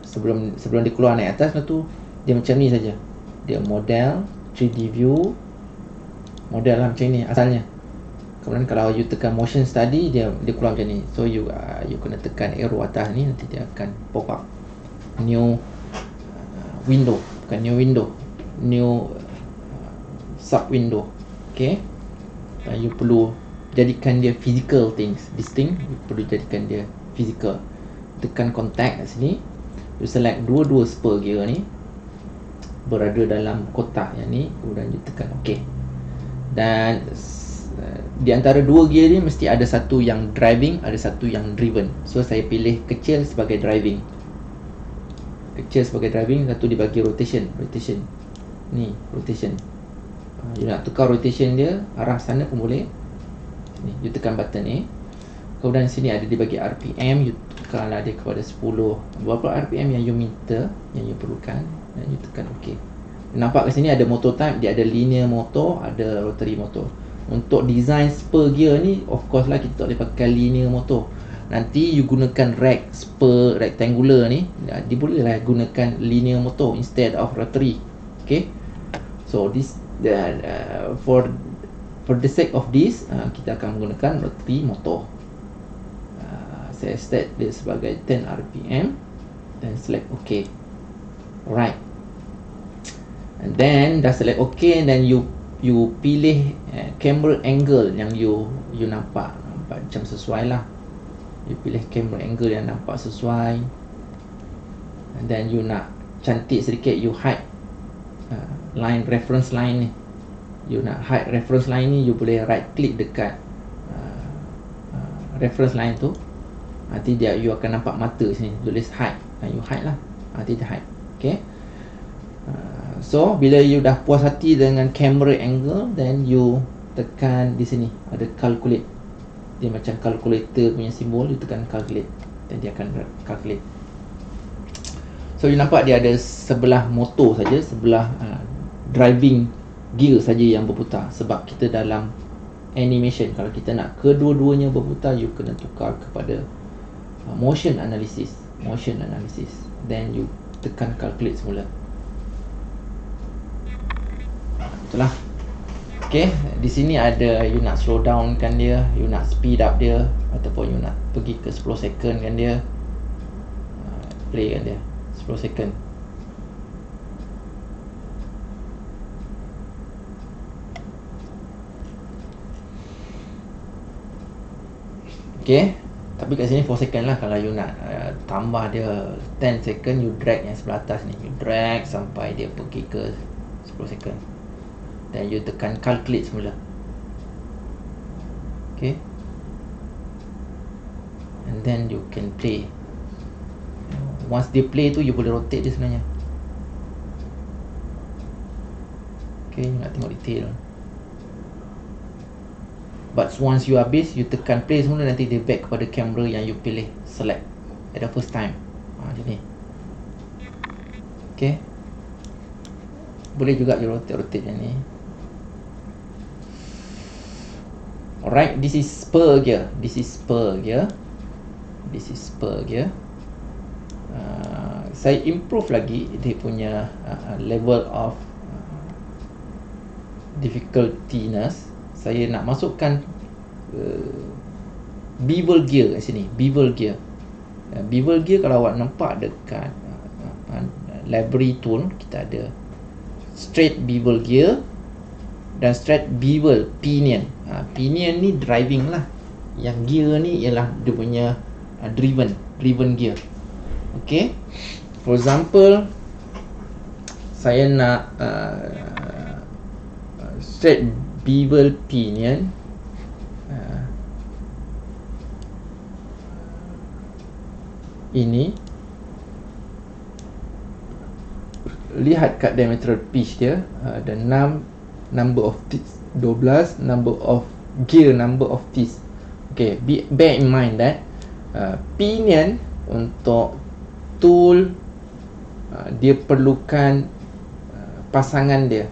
Sebelum dia keluar naik atas tu, dia macam ni saja. Dia model 3D view, model lah macam ni asalnya. Kemudian kalau you tekan motion study, dia keluar macam ni. So you kena tekan arrow atas ni, nanti dia akan pop up new window, bukan new window, new sub window. Okay, dan you perlu jadikan dia physical things, this thing you perlu jadikan dia physical. Tekan contact kat sini, you select dua-dua spur gear ni berada dalam kotak yang ni, kemudian you tekan OK. Dan di antara dua gear ni mesti ada satu yang driving, ada satu yang driven. So saya pilih kecil sebagai driving. Kecil sebagai driving, satu dibagi rotation. Ni rotation. You nak tukar rotation dia arah sana pun boleh. Ni you tekan button ni. Kemudian sini ada dibagi RPM, you tukarlah dia kepada 10. Berapa RPM yang you minta, yang you perlukan, dan you tekan OK. Nampak kat sini ada motor type, dia ada linear motor, ada rotary motor. Untuk design spur gear ni, of course lah kita tak boleh pakai linear motor. Nanti you gunakan rack spur rectangular ni, dia boleh lah gunakan linear motor instead of rotary. Okay, so this for the sake of this, kita akan menggunakan rotary motor. Saya set dia sebagai 10 RPM dan select OK. Alright, and then dah select OK, and then you pilih camera angle yang you nampak macam sesuai lah. You pilih camera angle yang nampak sesuai, and then you nak cantik sedikit, you hide line, reference line ni. You nak hide reference line ni, you boleh right click dekat reference line tu. Nanti you akan nampak mata sini tulis hide, dan you hide lah. Nanti dia hide. Okay. So bila you dah puas hati dengan camera angle, then you tekan di sini ada calculate. Dia macam calculator punya simbol, you tekan calculate dan dia akan calculate. So you nampak dia ada sebelah motor saja, sebelah driving gear saja yang berputar. Sebab kita dalam animation, kalau kita nak kedua-duanya berputar, you kena tukar kepada motion analysis. Then you tekan calculate semula. Itulah. Okay, di sini ada you nak slow down kan dia, you nak speed up dia, ataupun you nak pergi ke 10 second kan dia, play kan dia 10 second. Okay, tapi kat sini 4 second lah. Kalau you nak tambah dia 10 second, you drag yang sebelah atas ni, you drag sampai dia pergi ke 10 second. dan you tekan calculate semula. Okay, and then you can play. Once dia play tu, you boleh rotate dia sebenarnya. Okay, you nak tengok detail. But once you habis, you tekan play semula, nanti dia back kepada kamera yang you pilih, select at the first time. Macam ni. Okay, boleh juga you rotate yang ni. Alright, this is per gear. This is per gear. Saya improve lagi dia punya level of difficultiness. Saya nak masukkan bevel gear kat sini. Bevel gear. Bevel gear, kalau awak nampak dekat library tool, kita ada straight bevel gear dan straight bevel pinion. Pinion ni driving lah. Yang gear ni ialah dia punya driven gear. Okay, for example, saya nak straight bevel pinion. Ini lihat kat diametral pitch dia, ada 6 number of teeth, 12 number of gear, number of teeth. Okay, bear in mind that pinion untuk tool, dia perlukan pasangan dia,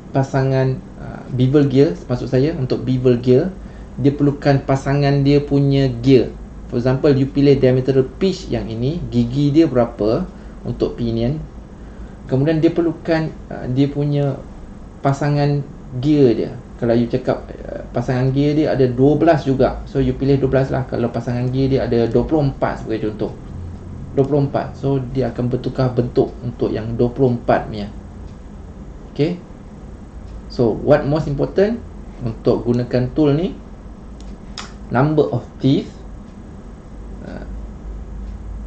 pasangan bevel gear. Maksud saya, untuk bevel gear, dia perlukan pasangan dia punya gear. For example, you pilih diametral pitch yang ini, gigi dia berapa untuk pinion, kemudian dia perlukan dia punya pasangan gear dia. Kalau you cakap pasangan gear dia ada 12 juga, so you pilih 12 lah. Kalau pasangan gear dia ada 24 sebagai contoh, 24, so dia akan bertukar bentuk untuk yang 24 punya. Okay, so what most important untuk gunakan tool ni, number of teeth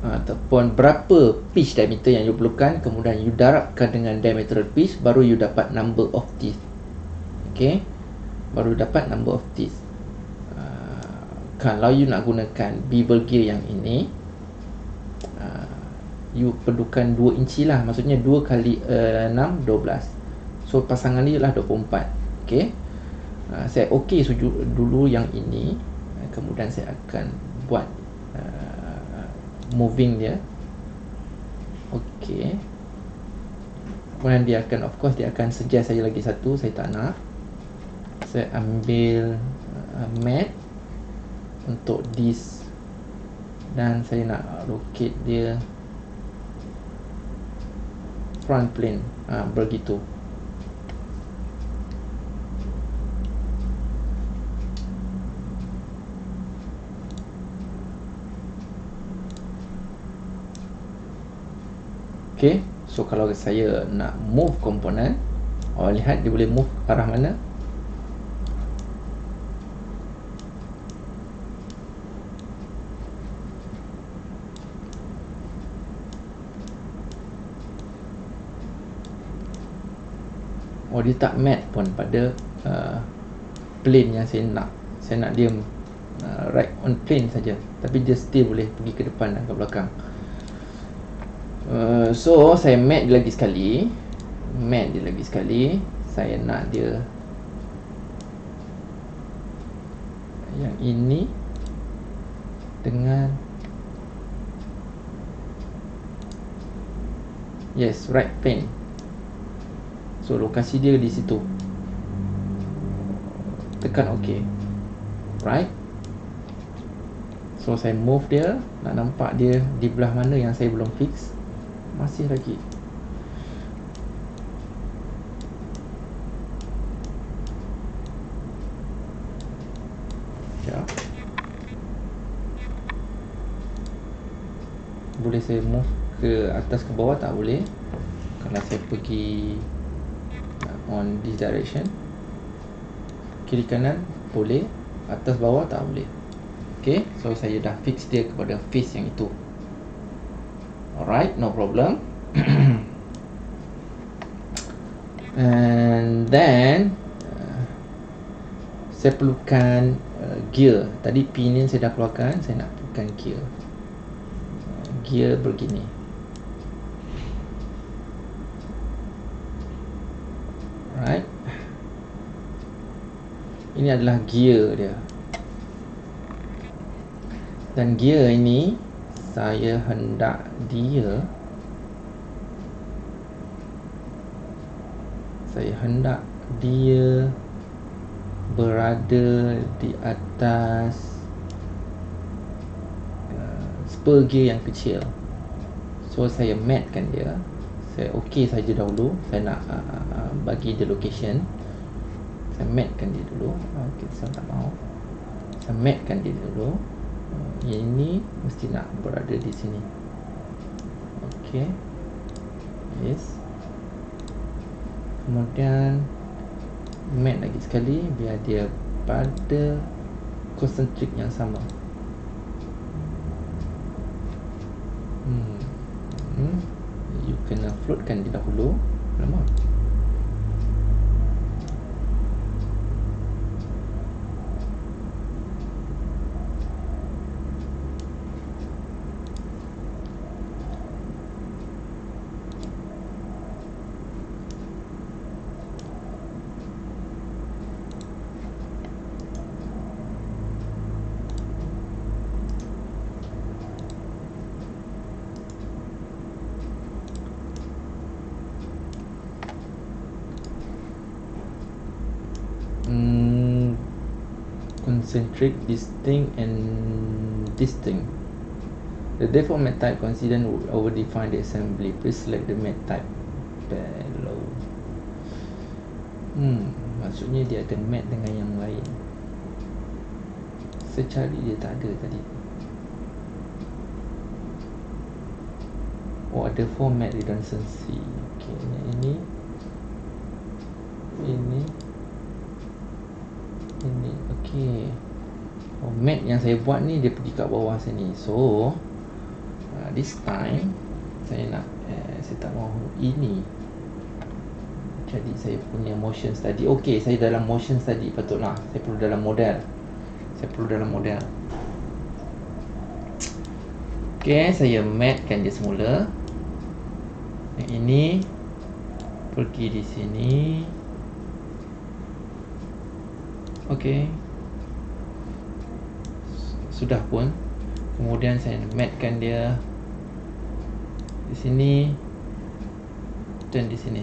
ataupun berapa pitch diameter yang you perlukan, kemudian you darabkan dengan diametral pitch, baru you dapat number of teeth. Okay, baru dapat number of teeth. Kalau you nak gunakan bevel gear yang ini, you perlukan 2 inci lah. Maksudnya 2 kali 6, 12. So pasangan ni ialah 24. Okay, saya okay dulu yang ini, kemudian saya akan buat moving dia. Okay, kemudian dia akan, of course, dia akan suggest saya lagi satu. Saya tak nak. Saya ambil mat untuk this, dan saya nak locate dia front plane. Begitu. Okay, so kalau saya nak move komponen, awak lihat dia boleh move arah mana. Oh, dia tak mat pun pada plane yang saya nak. Saya nak dia right on plane saja, tapi dia still boleh pergi ke depan dan ke belakang. So saya mat dia lagi sekali. Saya nak dia yang ini dengan, yes, right plane. So lokasi dia di situ. Tekan OK. Right. So saya move dia. Nak nampak dia di belah mana yang saya belum fix. Masih lagi. Ya. Boleh saya move ke atas ke bawah? Tak boleh. Kalau saya pergi on this direction, kiri kanan boleh, atas bawah tak boleh. Okay, so saya dah fix dia kepada face yang itu. Alright, no problem. And And then saya perlukan gear. Tadi pinion saya dah keluarkan, saya nak perlukan gear. Gear begini. Alright. Ini adalah gear dia. Dan gear ini saya hendak dia berada di atas spur gear yang kecil. So saya matkan dia. Saya okey saja dahulu. Saya nak bagi dia location. Saya matkan dia dulu. Okay, saya tak mahu. Saya matkan dia dulu. Ini mesti nak berada di sini. Okey. Yes. Kemudian mat lagi sekali biar dia pada concentric yang sama. You kena floatkan dia dahulu. Lama. Concentric, distinct and distinct. The default mat type considered will overdefine the assembly. Please select the mat type below. Maksudnya dia ada mat dengan yang lain. Saya cari dia tak ada tadi. Oh, ada format redundancy. Okay, ini okey. Oh, mat yang saya buat ni dia pergi kat bawah sini. So this time saya nak saya tak mahu ini. Jadi saya punya motion study. Okey, saya dalam motion study patutlah. Saya perlu dalam model. Okey, saya matkan dia semula. Yang ini pergi di sini. Okey. Sudah pun. Kemudian saya matkan dia di sini dan di sini.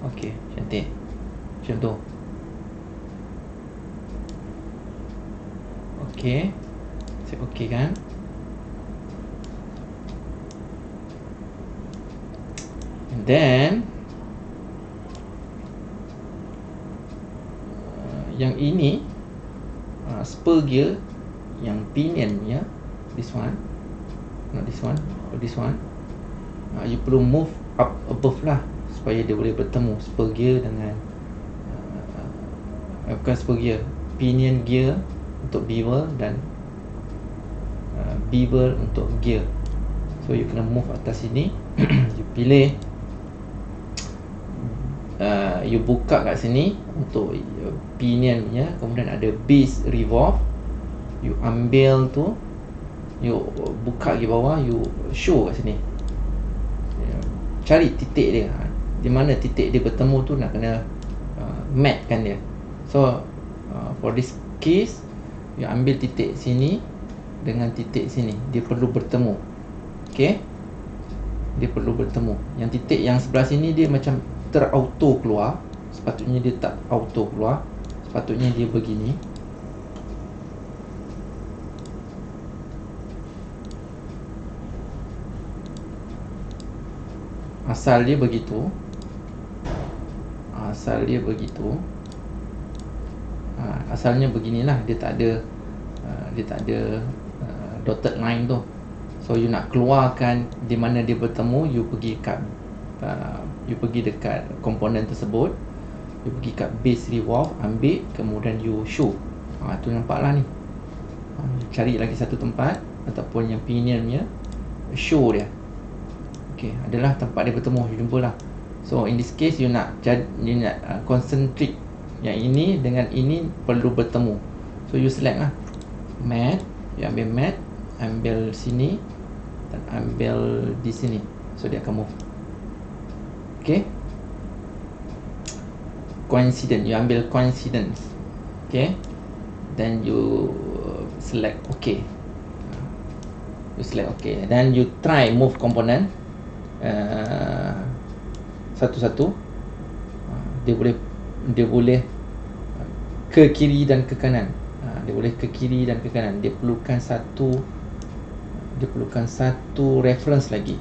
Okey, cantik. Macam tu. Okey. Saya okeykan. And then yang ini spur gear yang pinion ya, this one, not this one, but this one. You perlu move up above lah supaya dia boleh bertemu spur gear dengan bukan spur gear, pinion gear untuk bevel dan bevel untuk gear. So you kena move atas sini. You pilih, you buka kat sini untuk pinion ya, kemudian ada base revolve. You ambil tu, you buka di bawah, you show kat sini. Cari titik dia. Di mana titik dia bertemu tu nak kena matkan dia. So for this case, you ambil titik sini dengan titik sini, dia perlu bertemu. Okay, dia perlu bertemu. Yang titik yang sebelah sini dia macam terauto keluar. Sepatutnya dia tak auto keluar. Sepatutnya dia begini. Asal dia begitu. Asalnya beginilah. Dia tak ada dotted line tu. So you nak keluarkan di mana dia bertemu, you pergi dekat komponen tersebut, you pergi kat base revolve, ambil, kemudian you show. Tu nampaklah ni. Cari lagi satu tempat ataupun yang pinion punya show dia. Okey, adalah tempat dia bertemu, you jumpalah. So in this case you nak concentric yang ini dengan ini perlu bertemu. So you select lah mat, you ambil mat, ambil sini dan ambil di sini. So dia akan move. Okay, coincident, you ambil coincidence. Okay, then you select OK. You select OK, then you try move component satu-satu. Dia boleh ke kiri dan ke kanan. Dia boleh ke kiri dan ke kanan. Dia perlukan satu reference lagi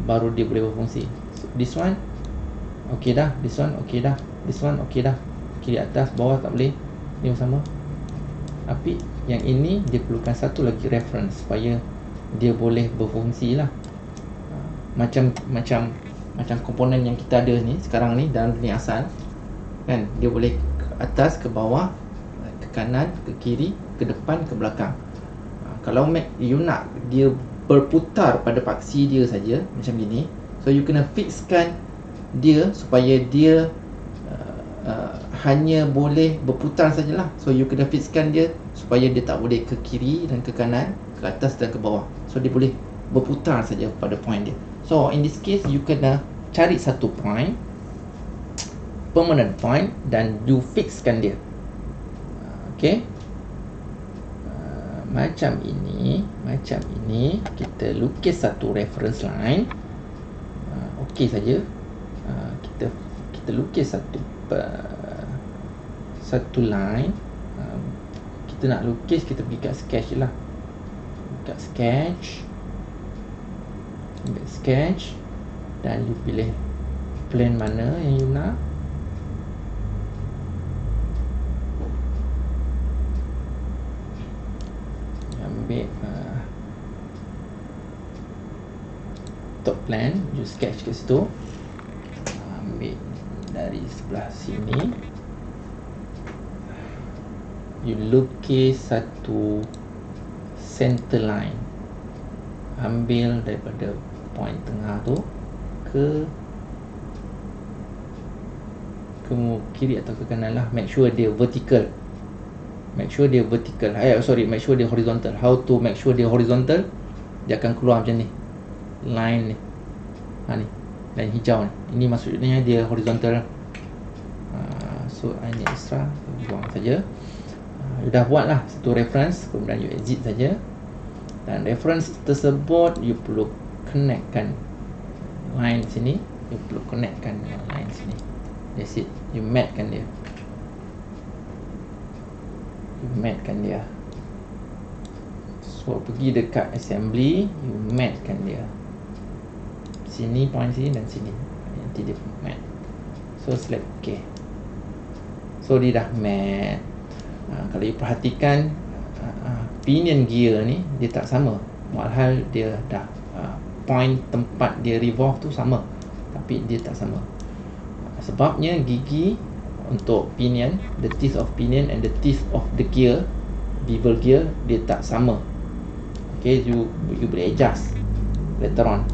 baru dia boleh berfungsi. So, this one okey dah, this one okey dah, this one okey dah. Kiri atas bawah tak boleh, ni sama. Tapi yang ini dia perlukan satu lagi reference supaya dia boleh berfungsi lah. Macam komponen yang kita ada ni sekarang ni dalam dunia asal kan, dia boleh ke atas, ke bawah, ke kanan, ke kiri, ke depan, ke belakang. Kalau you nak dia berputar pada paksi dia saja macam gini, so you kena fixkan dia supaya dia hanya boleh berputar sajalah. So you kena fixkan dia supaya dia tak boleh ke kiri dan ke kanan, ke atas dan ke bawah. So dia boleh berputar saja pada point dia. So in this case you kena cari satu point, permanent point, dan you fixkan dia. Okay, macam ini kita lukis satu reference line. Okey saja. Kita lukis satu line. Kita nak lukis, kita pergi kat sketch je lah. Kat sketch, ambil sketch, dan you pilih plane mana yang you nak. Ambil top plane, you sketch ke situ. Ambil dari sebelah sini, you lukis satu center line. Ambil daripada point tengah tu ke kiri atau ke kanan lah. Make sure dia vertical. Make sure dia horizontal. How to make sure dia horizontal? Dia akan keluar macam ni, line ni. Ni line hijau ni. Ini maksudnya dia horizontal. So ini extra, buang saja. You dah buat lah satu reference, kemudian you exit saja. Dan reference tersebut you perlu connectkan line sini, you perlu connectkan dengan line sini. That's it. You matkan dia. So pergi dekat assembly, you matkan dia. Sini, point sini dan sini. Nanti dia mat. So select OK. So dia dah mat. Kalau you perhatikan pinion gear ni dia tak sama, walhal dia dah point tempat dia revolve tu sama, tapi dia tak sama. Sebabnya gigi untuk pinion, the teeth of pinion and the teeth of the gear, bevel gear, dia tak sama. Okay, you boleh adjust later on.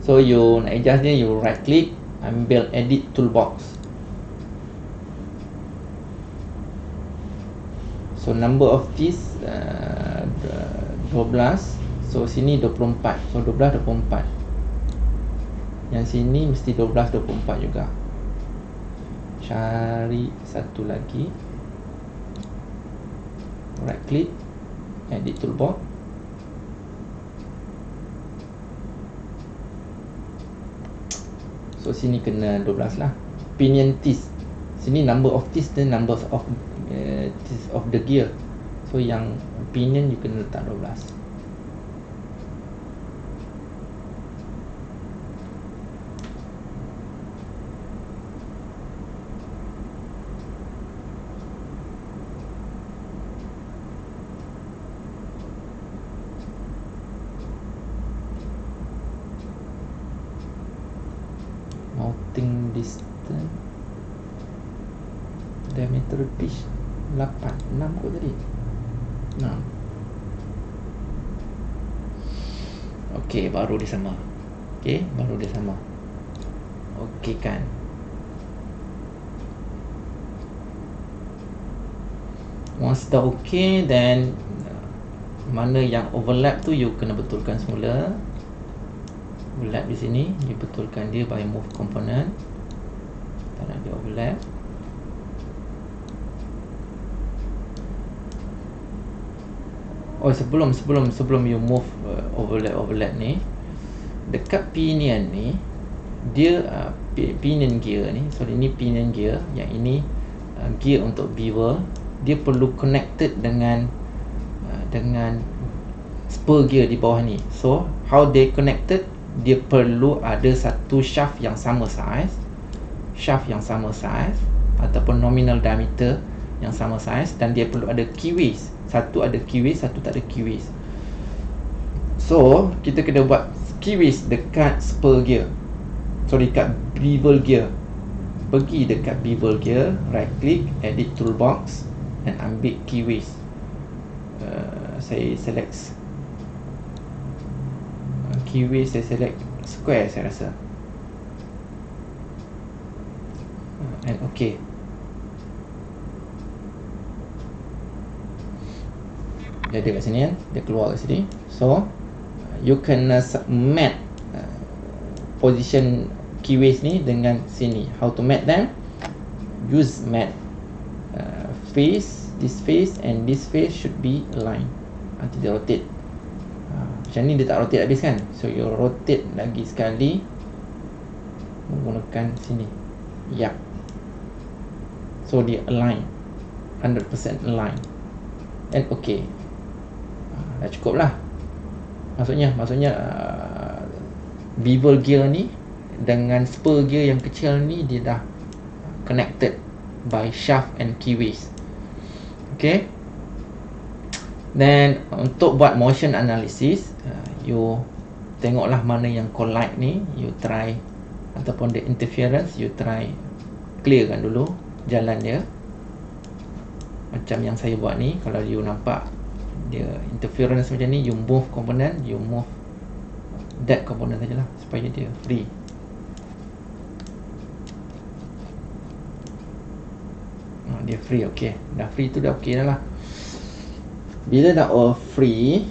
So you nak adjust dia, you right click, ambil edit toolbox. So number of teeth 12. So sini 24. So 12, 24. Yang sini mesti 12, 24 juga. Cari satu lagi, right click, edit toolbox. So sini kena 12 lah. Pinion teeth, sini number of teeth dan number of teeth of the gear. So yang pinion you kena letak 12. Mounting distance, diameter pitch 6 kot tadi. 6. Okey, baru dia sama. okeykan. Once dah okey, then mana yang overlap tu you kena betulkan semula. Overlap di sini, you betulkan dia by move component. Tak nak dia overlap. Oh, sebelum you move overlap ni, dekat pinion ni dia pinion gear ni, sorry, ni pinion gear, yang ini gear untuk beaver. Dia perlu connected dengan spur gear di bawah ni. So how they connected, dia perlu ada satu shaft yang sama size, ataupun nominal diameter yang sama size, dan dia perlu ada keyways. Satu ada keyways, satu tak ada keyways. So kita kena buat keyways dekat spur gear, dekat bevel gear. Pergi dekat bevel gear, right click, edit toolbox, and ambil keyways. Saya select keyways, saya select square saya rasa, and okay. Dia ada kat sini kan, dia keluar kat sini. So you kena match position keyways ni dengan sini. How to match them? Use match face. This face and this face should be aligned. Nanti dia rotate. Macam ni dia tak rotate habis kan. So you rotate lagi sekali menggunakan sini. Yup. So dia align, 100% align. And okay. Dah cukup lah. Maksudnya bevel gear ni dengan spur gear yang kecil ni, dia dah connected by shaft and keyways. Okay. Then untuk buat motion analysis, you tengoklah mana yang collide ni, you try, ataupun the interference, you try clearkan dulu jalan dia. Macam yang saya buat ni, kalau you nampak dia interference macam ni, you move component, you move that component sajalah supaya dia free. Dia free, okay. Dah free tu dah okay dah lah. Bila dah all free,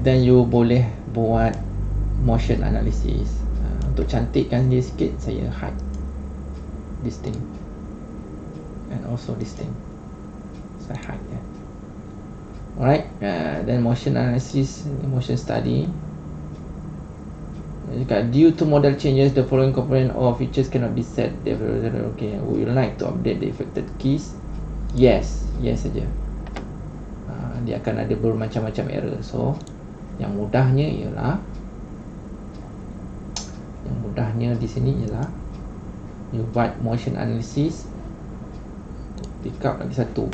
then you boleh buat motion analysis. Untuk cantikkan dia sikit, saya hide this thing and also this thing. Saya hide ya. Alright, then motion analysis, motion study. Due to model changes, the following component or features cannot be set. Okay, would you like to update the affected keys? Yes saja. Dia akan ada bermacam-macam error. So yang mudahnya di sini ialah you buat motion analysis, pick up lagi satu.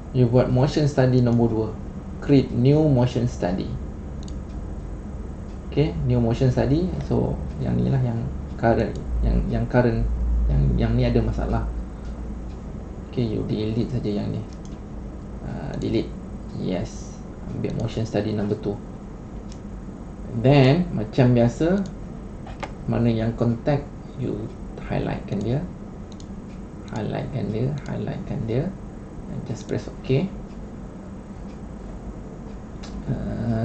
You buat motion study nombor 2. Create new motion study. Okay, new motion study. So yang ni lah yang current, yang ni ada masalah. Okay, you delete saja yang ni. Delete. Yes. Ambil motion study number 2. Then macam biasa, mana yang contact, you highlightkan dia. And just press OK.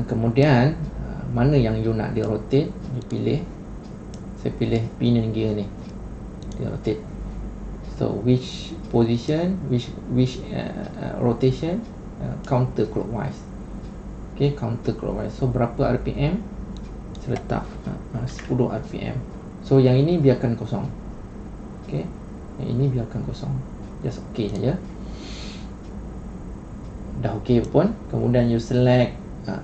Kemudian mana yang you nak dia rotate, you pilih. Saya pilih pinion gear ni, dia rotate. So which position, which rotation, counter clockwise. Okay, counter clockwise. So berapa RPM? Saya letak 10 RPM. So yang ini biarkan kosong. Okay, yang ini biarkan kosong. Just OK saja. Dah OK pun, kemudian you select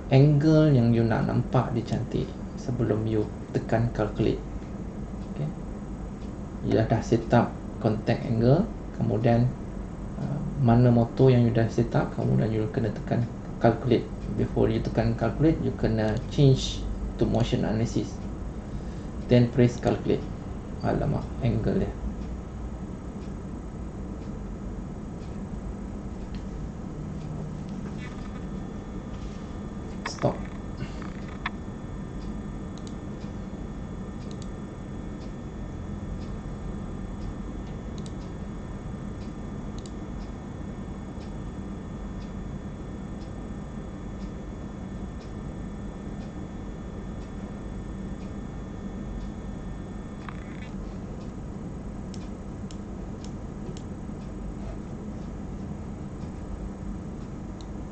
angle yang you nak nampak dia cantik sebelum you tekan calculate. Okay, you dah set up contact angle, kemudian mana motor yang you dah set up, kemudian you kena tekan calculate. Before you tekan calculate, you kena change to motion analysis, then press calculate. Alamak, angle dia. stop.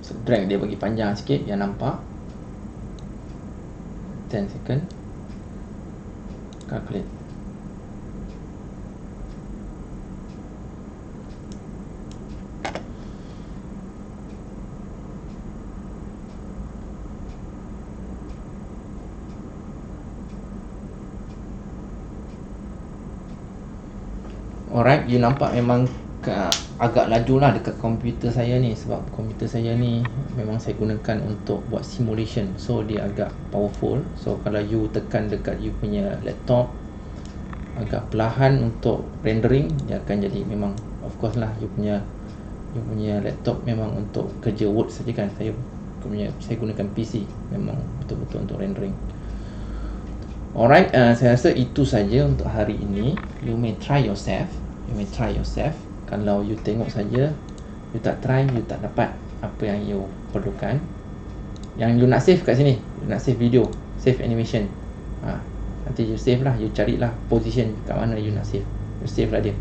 So, drag dia bagi panjang sikit biar nampak. 10 second. Calculate. Alright, you nampak memang agak laju lah dekat komputer saya ni, sebab komputer saya ni memang saya gunakan untuk buat simulation, so dia agak powerful. So kalau you tekan dekat you punya laptop agak perlahan untuk rendering, dia akan jadi, memang of course lah you punya laptop memang untuk kerja Word saja kan. Saya gunakan PC memang betul-betul untuk rendering. Alright, saya rasa itu saja untuk hari ini. You may try yourself. Kalau you tengok saja, you tak try, you tak dapat apa yang you perlukan. Yang you nak save kat sini, you nak save video, save animation, nanti you save lah, you carilah position kat mana you nak save, you save lah dia.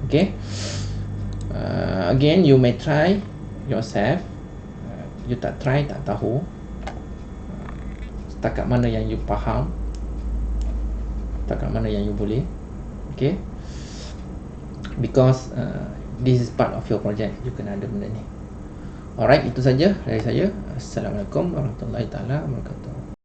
Okay, again you may try yourself. You tak try, tak tahu setakat mana yang you faham, setakat mana yang you boleh. Okay, because this is part of your project, you kena ada benda ni. Alright, itu saja dari saya. Assalamualaikum warahmatullahi taala wabarakatuh.